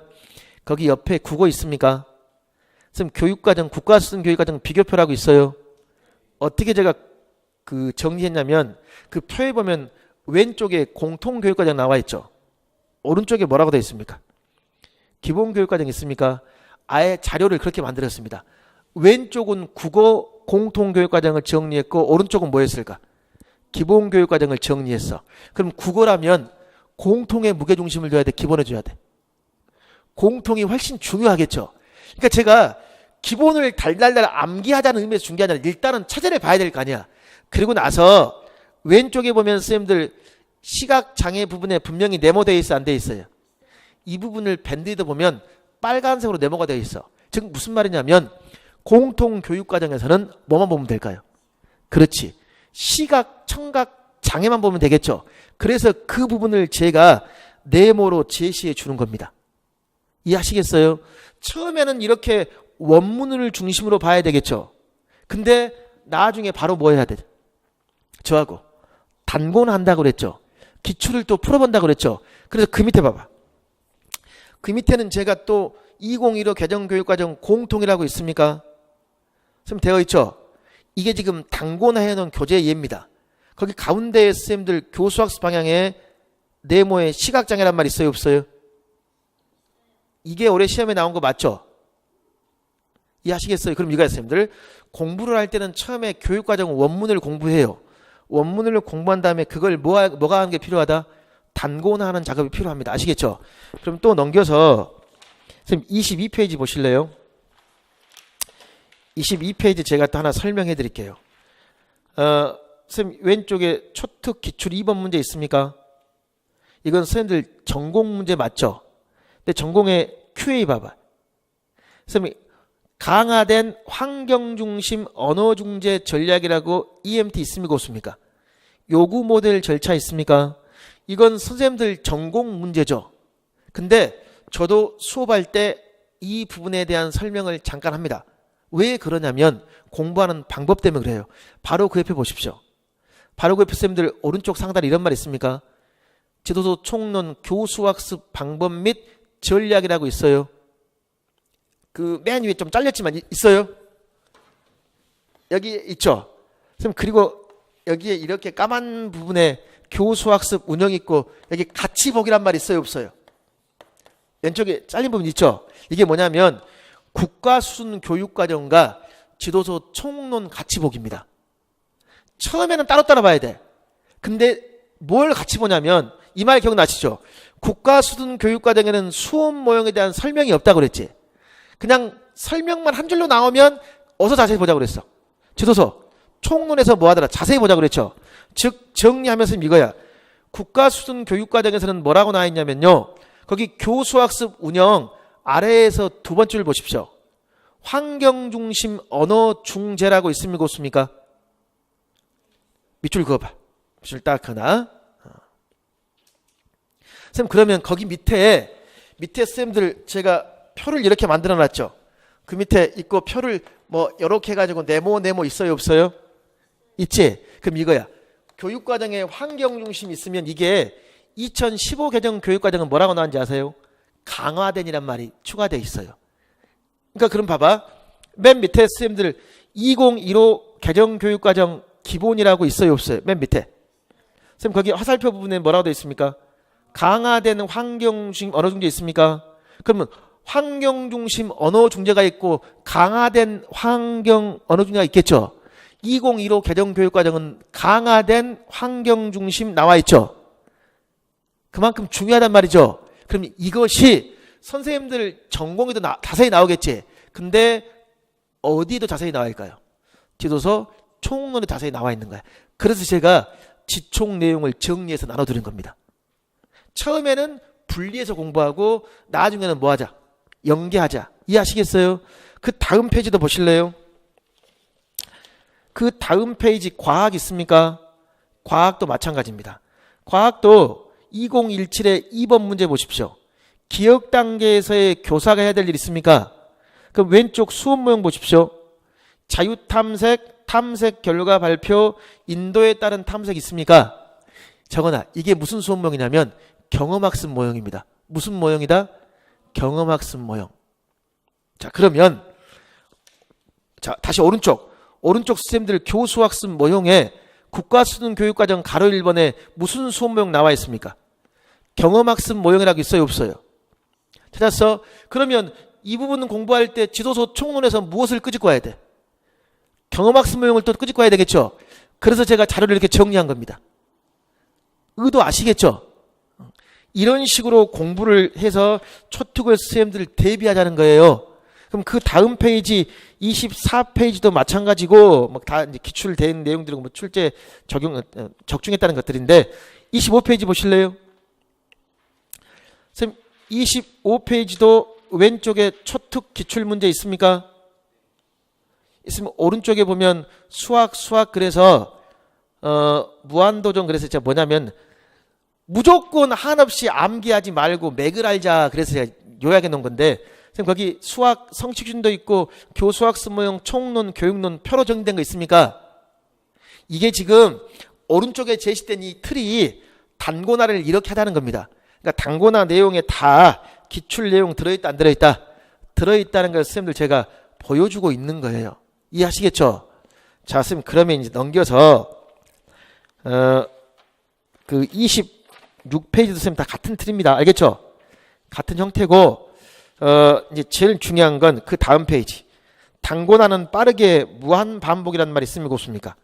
거기 옆에 국어 있습니까? 선생님 교육과정 국가수능 교육과정 비교표라고 있어요. 어떻게 제가 그 정리했냐면 그 표에 보면 왼쪽에 공통교육과정 나와 있죠. 오른쪽에 뭐라고 되어 있습니까? 기본교육과정 있습니까? 아예 자료를 그렇게 만들었습니다. 왼쪽은 국어 공통교육과정을 정리했고 오른쪽은 뭐였을까? 기본교육과정을 정리했어. 그럼 국어라면 공통에 무게중심을 둬야 돼? 기본에 줘야 돼? 공통이 훨씬 중요하겠죠. 그러니까 제가 기본을 달달달 암기하자는 의미에서 준 게 아니라 일단은 차제를 봐야 될 거 아니야. 그리고 나서 왼쪽에 보면 선생님들 시각장애 부분에 분명히 네모되어 있어, 안 되어 있어요? 이 부분을 밴드에도 보면 빨간색으로 네모가 되어 있어. 즉 무슨 말이냐면 공통교육과정에서는 뭐만 보면 될까요? 그렇지. 시각, 청각, 장애만 보면 되겠죠. 그래서 그 부분을 제가 네모로 제시해 주는 겁니다. 이해하시겠어요? 처음에는 이렇게 원문을 중심으로 봐야 되겠죠. 근데 나중에 바로 뭐 해야 돼? 저하고 단권한다고 그랬죠. 기출을 또 풀어본다고 그랬죠. 그래서 그 밑에 봐봐. 그 밑에는 제가 또 2015 개정교육과정 공통이라고 있습니까? 지금 되어 있죠. 이게 지금 단권화해 놓은 교재 예입니다. 거기 가운데에 선생님들 교수학습 방향에 네모에 시각장애란 말 있어요, 없어요? 이게 올해 시험에 나온 거 맞죠? 이해하시겠어요? 그럼 이거야, 선생님들. 공부를 할 때는 처음에 교육과정 원문을 공부해요. 원문을 공부한 다음에 그걸 뭐가 하는 게 필요하다? 단권화하는 작업이 필요합니다. 아시겠죠? 그럼 또 넘겨서 선생님 22페이지 보실래요? 22페이지 제가 또 하나 설명해 드릴게요. 선생님 왼쪽에 초특 기출 2번 문제 있습니까? 이건 선생님들 전공 문제 맞죠? 근데 전공의 QA 봐봐. 선생님 강화된 환경중심 언어중재 전략이라고 EMT 있습니까? 없습니까? 요구 모델 절차 있습니까? 이건 선생님들 전공 문제죠. 근데 저도 수업할 때 이 부분에 대한 설명을 잠깐 합니다. 왜 그러냐면 공부하는 방법 때문에 그래요. 바로 그 옆에 보십시오. 바로 그 옆에 선생님들 오른쪽 상단에 이런 말 있습니까? 지도서 총론 교수학습 방법 및 전략이라고 있어요. 그 맨 위에 좀 잘렸지만 있어요. 여기 있죠. 선생님 그리고 여기에 이렇게 까만 부분에 교수학습 운영 있고 여기 같이 보기란 말 있어요 없어요? 왼쪽에 잘린 부분 있죠. 이게 뭐냐면 국가 수준 교육과정과 지도서 총론 같이 보기입니다. 처음에는 따로 봐야 돼. 근데 뭘 같이 보냐면 이 말 기억나시죠? 국가 수준 교육과정에는 수업 모형에 대한 설명이 없다고 그랬지. 그냥 설명만 한 줄로 나오면 어서 자세히 보자고 그랬어. 지도서 총론에서 뭐 하더라? 자세히 보자고 그랬죠. 즉 정리하면서 이거야. 국가 수준 교육과정에서는 뭐라고 나와 있냐면요. 거기 교수학습 운영 아래에서 두 번째 줄 보십시오. 환경중심 언어중재라고 있습니까? 없습니까? 밑줄 그어봐. 밑줄 딱 그나. 선생님 그러면 거기 밑에 쌤들 제가 표를 이렇게 만들어 놨죠. 그 밑에 있고 표를 뭐 이렇게 해가지고 네모 있어요 없어요? 있지? 그럼 이거야. 교육과정에 환경중심 있으면 이게 2015 개정 교육과정은 뭐라고 나왔는지 아세요? 강화된이란 말이 추가되어 있어요. 그러니까 그럼 봐봐. 맨 밑에 선생님들 2015 개정 교육과정 기본이라고 있어요 없어요? 맨 밑에. 선생님 거기 화살표 부분에 뭐라고 되어 있습니까? 강화된 환경중심 언어중재 있습니까? 그러면 환경중심 언어중재가 있고 강화된 환경 언어중재가 있겠죠. 2015 개정 교육과정은 강화된 환경중심 나와 있죠. 그만큼 중요하단 말이죠. 그럼 이것이 선생님들 전공에도 자세히 나오겠지. 근데 어디도 자세히 나와 있을까요? 지도서 총론에 자세히 나와 있는 거야. 그래서 제가 지총 내용을 정리해서 나눠드린 겁니다. 처음에는 분리해서 공부하고 나중에는 뭐 하자? 연계하자. 이해하시겠어요? 그 다음 페이지도 보실래요? 그 다음 페이지 과학 있습니까? 과학도 마찬가지입니다. 과학도 2017의 2번 문제 보십시오. 기억 단계에서의 교사가 해야 될 일 있습니까? 그럼 왼쪽 수업 모형 보십시오. 자유탐색, 탐색 결과 발표, 인도에 따른 탐색 있습니까? 저거나 이게 무슨 수업 모형이냐면 경험학습 모형입니다. 무슨 모형이다? 경험학습 모형. 자 그러면 자 다시 오른쪽 선생님들 교수학습 모형에 국가수준교육과정 가로 1번에 무슨 수업 모형 나와 있습니까? 경험학습 모형이라고 있어요 없어요? 찾았어? 그러면 이 부분은 공부할 때 지도서 총론에서 무엇을 끄집고 와야 돼? 경험학습 모형을 또 끄집고 와야 되겠죠? 그래서 제가 자료를 이렇게 정리한 겁니다. 의도 아시겠죠? 이런 식으로 공부를 해서 초특을 선생님들 대비하자는 거예요. 그럼 그 다음 페이지 24페이지도 마찬가지고 막 다 이제 기출된 내용들이고 뭐 출제 적중했다는 것들인데 25페이지 보실래요? 선생님 25페이지도 왼쪽에 초특 기출 문제 있습니까? 있으면 오른쪽에 보면 수학 그래서 무한도전 그래서 제가 뭐냐면 무조건 한없이 암기하지 말고 맥을 알자 그래서 제가 요약해 놓은 건데 선생님 거기 수학 성취준도 있고 교수학습 모형 총론 교육론 표로 정리된 거 있습니까? 이게 지금 오른쪽에 제시된 이 틀이 단고나를 이렇게 하다는 겁니다. 그러니까 단고나 내용에 다 기출 내용 들어있다 안 들어있다? 들어있다는 걸 선생님들 제가 보여주고 있는 거예요. 이해하시겠죠? 자 선생님 그러면 이제 넘겨서 그 26페이지도 선생님 다 같은 틀입니다. 알겠죠? 같은 형태고 이제 제일 중요한 건 그 다음 페이지. 단고나는 빠르게 무한 반복이라는 말이 있습니까 없습니까?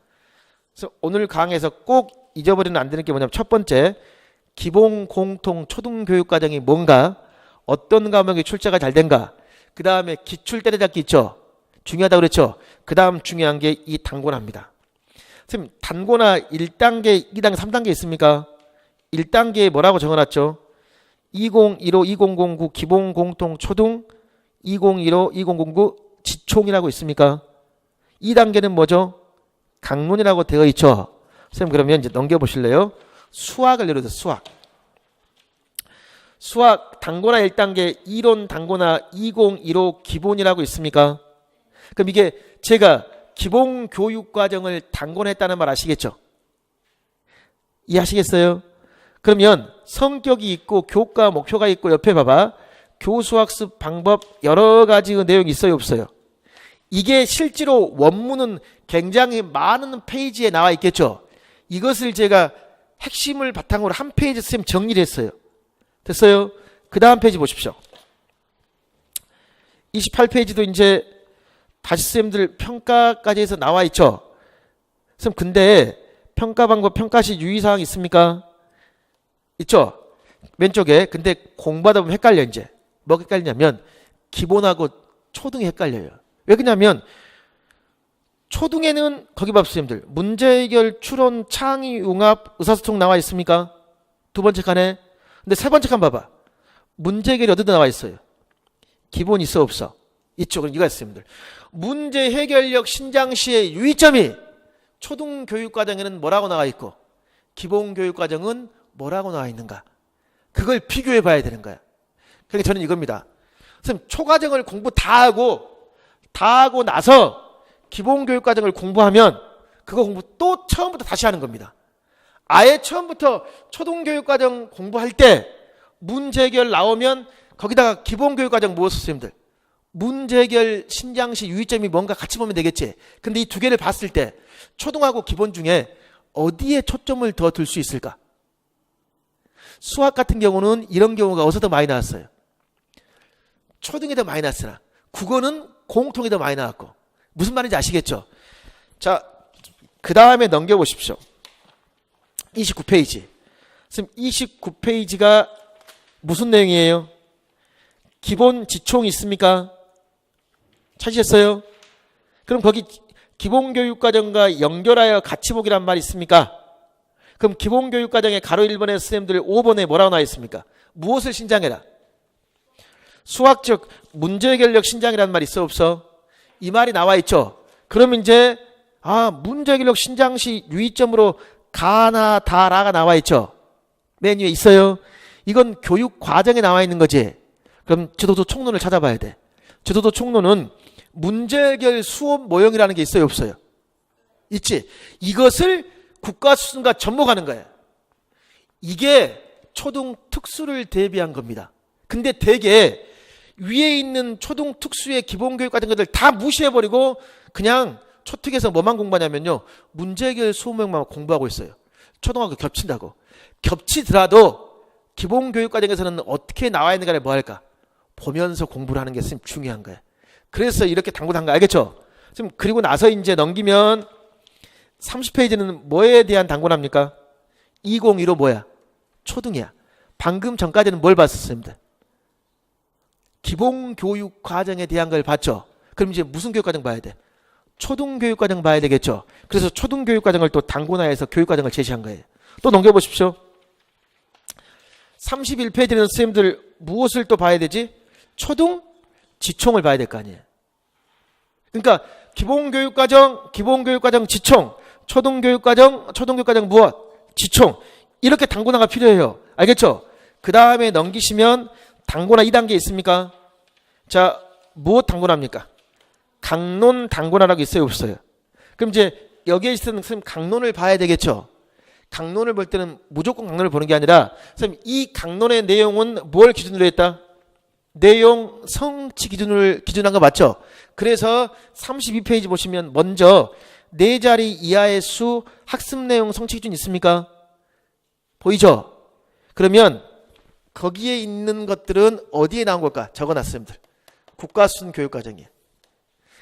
그래서 오늘 강의에서 꼭 잊어버리면 안 되는 게 뭐냐면 첫 번째 기본 공통 초등교육과정이 뭔가 어떤 과목이 출제가 잘 된가 그 다음에 기출 때려잡기 있죠. 중요하다고 그랬죠. 그 다음 중요한 게 이 단권화입니다. 선생님, 단권화 1단계, 2단계, 3단계 있습니까? 1단계에 뭐라고 적어놨죠? 2015, 2009 기본 공통 초등, 2015, 2009 지총이라고 있습니까? 2단계는 뭐죠? 강론이라고 되어 있죠. 선생님, 그러면 이제 넘겨보실래요? 수학을 예로 들어서 수학 단권화 1단계 이론 단권화 2015 기본이라고 있습니까? 그럼 이게 제가 기본 교육 과정을 단권화했다는 말 아시겠죠? 이해하시겠어요? 그러면 성격이 있고 교과 목표가 있고 옆에 봐봐. 교수학습 방법 여러 가지 내용이 있어요, 없어요? 이게 실제로 원문은 굉장히 많은 페이지에 나와 있겠죠? 이것을 제가 핵심을 바탕으로 한 페이지 쌤 정리를 했어요. 됐어요? 그 다음 페이지 보십시오. 28페이지도 이제 다시 쌤들 평가까지 해서 나와 있죠? 쌤, 근데 평가 방법, 평가 시 유의사항 있습니까? 있죠? 왼쪽에. 근데 공부하다 보면 헷갈려, 이제. 뭐가 헷갈리냐면, 기본하고 초등이 헷갈려요. 왜 그러냐면, 초등에는, 거기 봐, 쌤들. 문제 해결, 추론, 창의, 융합, 의사소통 나와 있습니까? 두 번째 칸에. 근데 세 번째 칸 봐봐. 문제 해결이 어디다 나와 있어요? 기본 있어, 없어? 있죠. 그럼 이거 쌤들. 문제 해결력 신장시의 유의점이 초등교육과정에는 뭐라고 나와 있고, 기본교육과정은 뭐라고 나와 있는가? 그걸 비교해 봐야 되는 거야. 그러니까 저는 이겁니다. 선생님, 초과정을 공부 다 하고 나서 기본교육과정을 공부하면 그거 공부 또 처음부터 다시 하는 겁니다. 아예 처음부터 초등교육과정 공부할 때 문제 해결 나오면 거기다가 기본교육과정 무엇을 선생님들? 문제 해결 신장시 유의점이 뭔가 같이 보면 되겠지. 근데 이 두 개를 봤을 때 초등하고 기본 중에 어디에 초점을 더 둘 수 있을까? 수학 같은 경우는 이런 경우가 어디서 더 많이 나왔어요? 초등에 더 많이 나왔으나 국어는 공통이 더 많이 나왔고. 무슨 말인지 아시겠죠? 자, 그 다음에 넘겨보십시오. 29페이지. 선생님, 29페이지가 무슨 내용이에요? 기본 지총이 있습니까? 찾으셨어요? 그럼 거기 기본교육과정과 연결하여 같이 보기란 말이 있습니까? 그럼 기본교육과정의 가로 1번에 선생님들 5번에 뭐라고 나와 있습니까? 무엇을 신장해라? 수학적 문제해결력 신장이라는 말이 있어, 없어? 이 말이 나와 있죠? 그러면 이제 문제해결력 신장시 유의점으로 가나 다라가 나와 있죠? 맨 위에 있어요? 이건 교육과정에 나와 있는 거지. 그럼 지도도 총론을 찾아봐야 돼. 지도도 총론은 문제해결 수업 모형이라는 게 있어요, 없어요? 있지. 이것을 국가수준과 접목하는 거예요. 이게 초등 특수를 대비한 겁니다. 근데 되게 위에 있는 초등 특수의 기본교육 같은 것들 다 무시해버리고 그냥 초특에서 뭐만 공부하냐면요, 문제해결 수업 모형만 공부하고 있어요. 초등학교 겹친다고. 겹치더라도 기본교육과정에서는 어떻게 나와 있는가를 뭐 할까? 보면서 공부를 하는 게 중요한 거예요. 그래서 이렇게 당구한 거 알겠죠? 지금 그리고 나서 이제 넘기면 30페이지는 뭐에 대한 당구합니까? 2015 뭐야? 초등이야. 방금 전까지는 뭘 봤었습니다? 기본교육과정에 대한 걸 봤죠? 그럼 이제 무슨 교육과정 봐야 돼? 초등교육과정 봐야 되겠죠? 그래서 초등교육과정을 또 단권화해서 교육과정을 제시한 거예요. 또 넘겨보십시오. 31페이지는 선생님들 무엇을 또 봐야 되지? 초등 지총을 봐야 될 거 아니에요. 그러니까 기본교육과정 지총, 초등교육과정 무엇? 지총. 이렇게 단권화가 필요해요. 알겠죠? 그 다음에 넘기시면 단권화 2단계 있습니까? 자, 무엇 단권화입니까? 강론 단권화라고 있어요, 없어요? 그럼 이제 여기에 있는 선생님 강론을 봐야 되겠죠? 강론을 볼 때는 무조건 강론을 보는 게 아니라 선생님 이 강론의 내용은 뭘 기준으로 했다? 내용 성취 기준한 거 맞죠? 그래서 32페이지 보시면 먼저 4자리 이하의 수 학습 내용 성취 기준 있습니까? 보이죠? 그러면 거기에 있는 것들은 어디에 나온 걸까? 적어놨습니다. 국가수준 교육과정이에요.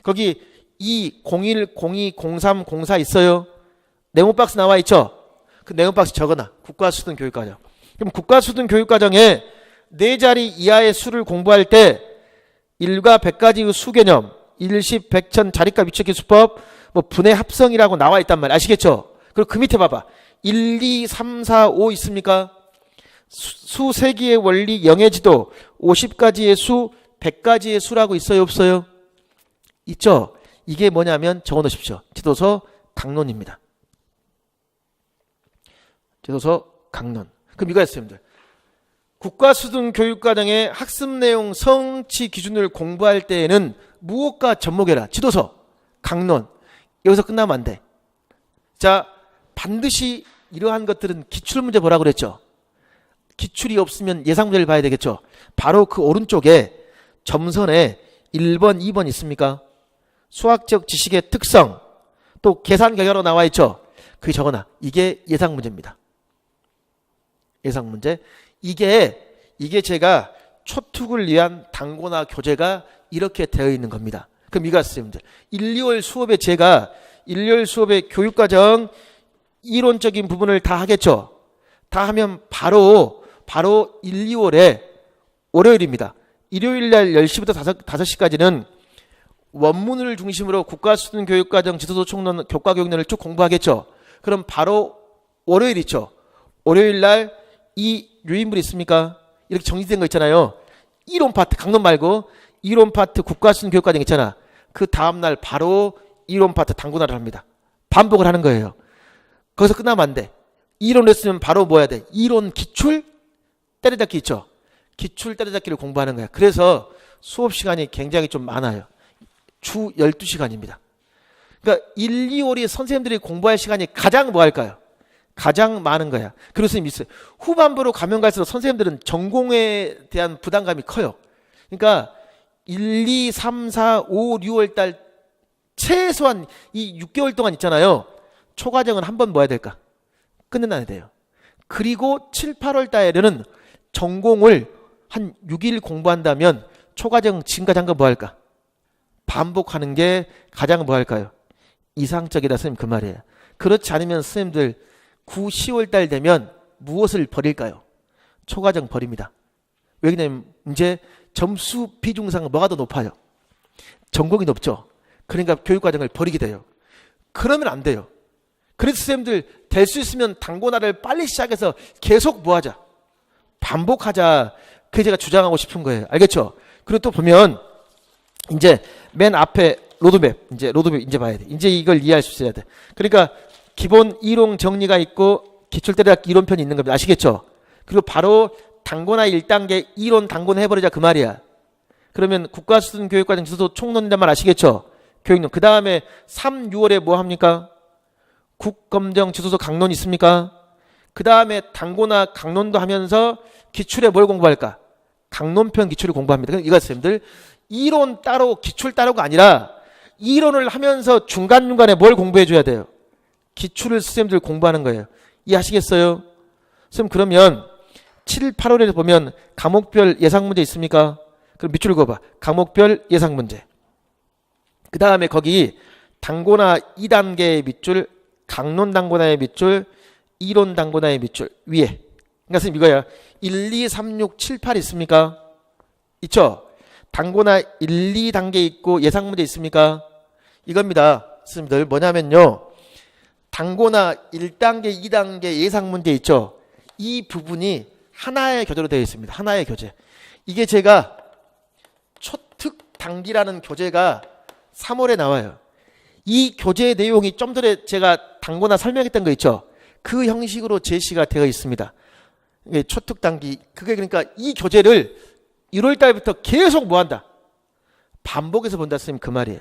거기 2, 01, 02, 03, 04 있어요. 네모 박스 나와 있죠? 그 네모 박스 적어놔. 국가수준 교육과정. 그럼 국가수준 교육과정에 4자리 이하의 수를 공부할 때 1과 100까지의 수 개념, 일십, 백천, 자리값 위치기 수법, 뭐 분해 합성이라고 나와 있단 말이야. 아시겠죠? 그리고 그 밑에 봐봐. 1, 2, 3, 4, 5 있습니까? 수 세기의 원리, 영의 지도, 50가지의 수, 100가지의 수라고 있어요, 없어요? 있죠? 이게 뭐냐면 적어 놓으십시오. 지도서 강론입니다. 지도서 강론. 그럼 이거 했어요, 여러분들. 국가수준교육과정의 학습 내용 성취 기준을 공부할 때에는 무엇과 접목해라. 지도서, 강론. 여기서 끝나면 안 돼. 자, 반드시 이러한 것들은 기출문제 보라고 그랬죠. 기출이 없으면 예상문제를 봐야 되겠죠. 바로 그 오른쪽에 점선에 1번, 2번 있습니까? 수학적 지식의 특성, 또 계산 결과로 나와 있죠. 그게 적어놔. 이게 예상문제입니다. 예상문제. 이게 제가 초특을 위한 당고나 교재가 이렇게 되어 있는 겁니다. 그럼 이거 했습니다. 1, 2월 수업에 제가 1, 2월 수업의 교육과정 이론적인 부분을 다 하겠죠. 다 하면 바로 1, 2월에 월요일입니다. 일요일 날 10시부터 5시까지는 원문을 중심으로 국가수준교육과정 지도서 총론 교과교육론을 쭉 공부하겠죠. 그럼 바로 월요일 있죠. 월요일 날 이 유인물 있습니까? 이렇게 정리된 거 있잖아요. 이론 파트, 강론 말고 이론 파트 국가수준교육과정 있잖아. 그 다음날 바로 이론 파트 당구나를 합니다. 반복을 하는 거예요. 거기서 끝나면 안 돼. 이론 했으면 바로 뭐 해야 돼? 이론 기출 때려잡기 있죠. 기출 때려잡기를 공부하는 거야. 그래서 수업 시간이 굉장히 좀 많아요. 주 12시간입니다. 그러니까 1, 2월이 선생님들이 공부할 시간이 가장 뭐 할까요? 가장 많은 거야. 그리고 선생님 있어요. 후반부로 가면 갈수록 선생님들은 전공에 대한 부담감이 커요. 그러니까 1, 2, 3, 4, 5, 6월 달 최소한 이 6개월 동안 있잖아요. 초과정은 한 번 뭐 해야 될까? 끝내놔야 돼요. 그리고 7, 8월 달에는 전공을 한 6일 공부한다면 초과정 지금까지 한 거 뭐 할까? 반복하는 게 가장 뭐 할까요? 이상적이다 선생님 그 말이에요. 그렇지 않으면 선생님들 9, 10월 달 되면 무엇을 버릴까요? 초과정 버립니다. 왜냐면 이제 점수 비중상 뭐가 더 높아요? 전공이 높죠. 그러니까 교육과정을 버리게 돼요. 그러면 안 돼요. 그래서 선생님들 될 수 있으면 당고나를 빨리 시작해서 계속 뭐 하자? 반복하자. 그게 제가 주장하고 싶은 거예요. 알겠죠? 그리고 또 보면 이제 맨 앞에 로드맵 이제 봐야 돼. 이제 이걸 이해할 수 있어야 돼. 그러니까 기본 이론 정리가 있고 기출 때려잡기 이론편이 있는 겁니다. 아시겠죠? 그리고 바로 당고나 1단계 이론 당고나 해버리자 그 말이야. 그러면 국가수준교육과정 지도서 총론이란 말 아시겠죠? 교육론. 그 다음에 3, 6월에 뭐 합니까? 국검정 지도서 강론 있습니까? 그 다음에 당고나 강론도 하면서 기출에 뭘 공부할까? 강론편 기출을 공부합니다. 이거 선생님들 이론 따로 기출 따로가 아니라 이론을 하면서 중간중간에 뭘 공부해 줘야 돼요? 기출을 선생님들 공부하는 거예요. 이해하시겠어요? 선생님 그러면 7, 8월에 보면 과목별 예상문제 있습니까? 그럼 밑줄 그어봐. 과목별 예상문제. 그 다음에 거기 당고나 2단계의 밑줄, 강론 당고나의 밑줄, 이론 당고나의 밑줄 위에. 그러니까 선생님 이거야. 1, 2, 3, 6, 7, 8 있습니까? 있죠? 당고나 1, 2단계 있고 예상문제 있습니까? 이겁니다. 선생님들 뭐냐면요. 당고나 1단계, 2단계 예상문제 있죠? 이 부분이 하나의 교재로 되어 있습니다. 하나의 교재. 이게 제가 초특 단기라는 교재가 3월에 나와요. 이 교재 내용이 좀 전에 제가 당고나 설명했던 거 있죠? 그 형식으로 제시가 되어 있습니다. 초특 단기. 그게 그러니까 이 교재를 1월 달부터 계속 뭐 한다? 반복해서 본다. 선생님 그 말이에요.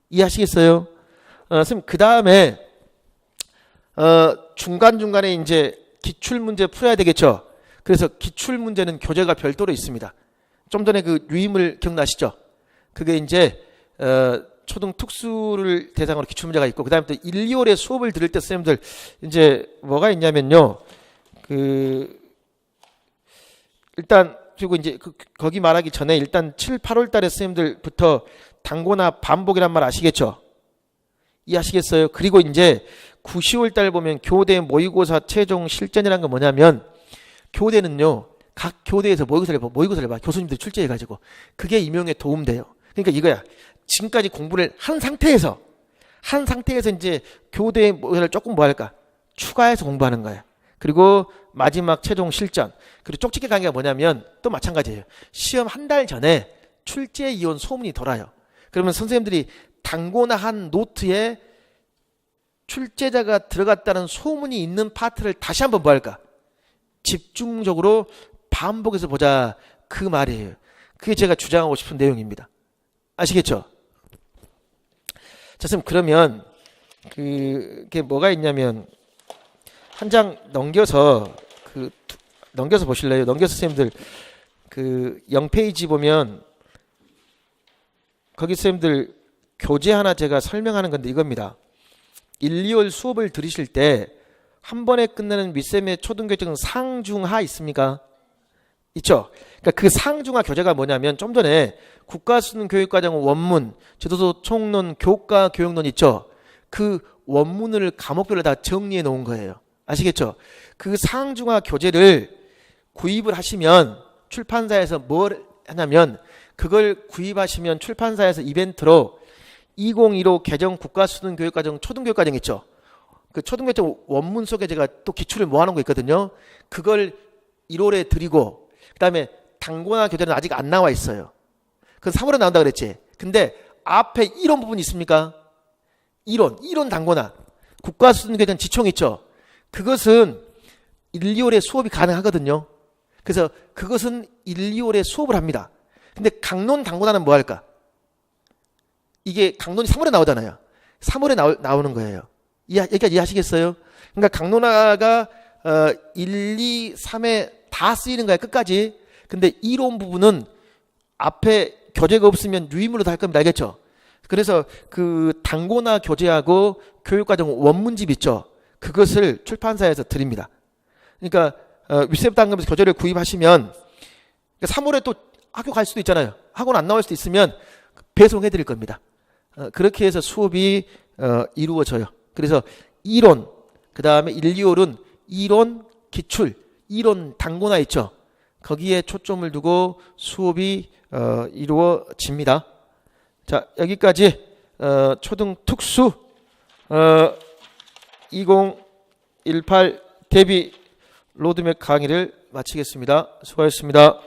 이해하시겠어요? 선생님 그 다음에 중간중간에 이제 기출문제 풀어야 되겠죠? 그래서 기출문제는 교재가 별도로 있습니다. 좀 전에 그 유임을 기억나시죠? 그게 이제 초등 특수를 대상으로 기출문제가 있고, 그 다음에 또 1, 2월에 수업을 들을 때 선생님들 이제 뭐가 있냐면요. 일단 그리고 이제 거기 말하기 전에 일단 7, 8월 달에 선생님들부터 당고나 반복이란 말 아시겠죠? 이해하시겠어요? 그리고 이제 9, 10월 달 보면 교대 모의고사 최종 실전이라는 건 뭐냐면 교대는요. 각 교대에서 모의고사를 봐. 교수님들이 출제해가지고 그게 임용에 도움돼요. 그러니까 이거야. 지금까지 공부를 한 상태에서 이제 교대 모델을 조금 뭐 할까? 추가해서 공부하는 거야. 그리고 마지막 최종 실전. 그리고 쪽집게 강의가 뭐냐면 또 마찬가지예요. 시험 한 달 전에 출제 이혼 소문이 돌아요. 그러면 선생님들이 당고나 한 노트에 출제자가 들어갔다는 소문이 있는 파트를 다시 한번 뭐 할까? 집중적으로 반복해서 보자. 그 말이에요. 그게 제가 주장하고 싶은 내용입니다. 아시겠죠? 자, 선생님, 그러면 그게 뭐가 있냐면 한 장 넘겨서 넘겨서 보실래요? 넘겨서 선생님들 0페이지 보면 거기 선생님들 교재 하나 제가 설명하는 건데 이겁니다. 1, 2월 수업을 들으실 때 한 번에 끝내는 윗셈의 초등교육은 상중하 있습니까? 있죠? 그러니까 그 상중하 교재가 뭐냐면 좀 전에 국가수능교육과정 원문, 제도서 총론, 교과 교육론 있죠? 그 원문을 과목별로 다 정리해 놓은 거예요. 아시겠죠? 그 상중하 교재를 구입을 하시면 출판사에서 뭘 하냐면 그걸 구입하시면 출판사에서 이벤트로 2015 개정 국가수능교육과정 초등교육과정 있죠? 그 초등교육과정 원문 속에 제가 또 기출을 모아놓은 거 있거든요. 그걸 1월에 드리고 그 다음에 당고나 교재는 아직 안 나와 있어요. 그건 3월에 나온다 그랬지. 근데 앞에 이론 부분이 있습니까? 이론 당고나 국가수능교육과정 지총 있죠? 그것은 1, 2월에 수업이 가능하거든요. 그래서 그것은 1, 2월에 수업을 합니다. 근데 강론 당고나는 뭐 할까? 이게 강론이 3월에 나오잖아요. 3월에 나오는 거예요. 여기까지 이해하시겠어요? 그러니까 강론화가 1, 2, 3에 다 쓰이는 거야, 끝까지. 근데 이론 부분은 앞에 교재가 없으면 유의문으로 할 겁니다. 알겠죠? 그래서 그 당고나 교재하고 교육과정 원문집 있죠? 그것을 출판사에서 드립니다. 그러니까 윗세부터 한금에서 교재를 구입하시면 3월에 또 학교 갈 수도 있잖아요. 학원 안 나올 수도 있으면 배송해 드릴 겁니다. 그렇게 해서 수업이 이루어져요. 그래서 이론, 그 다음에 1, 2월은 이론 기출, 이론 당고나 있죠. 거기에 초점을 두고 수업이 이루어집니다. 자, 여기까지 초등 특수 2018 대비 로드맵 강의를 마치겠습니다. 수고하셨습니다.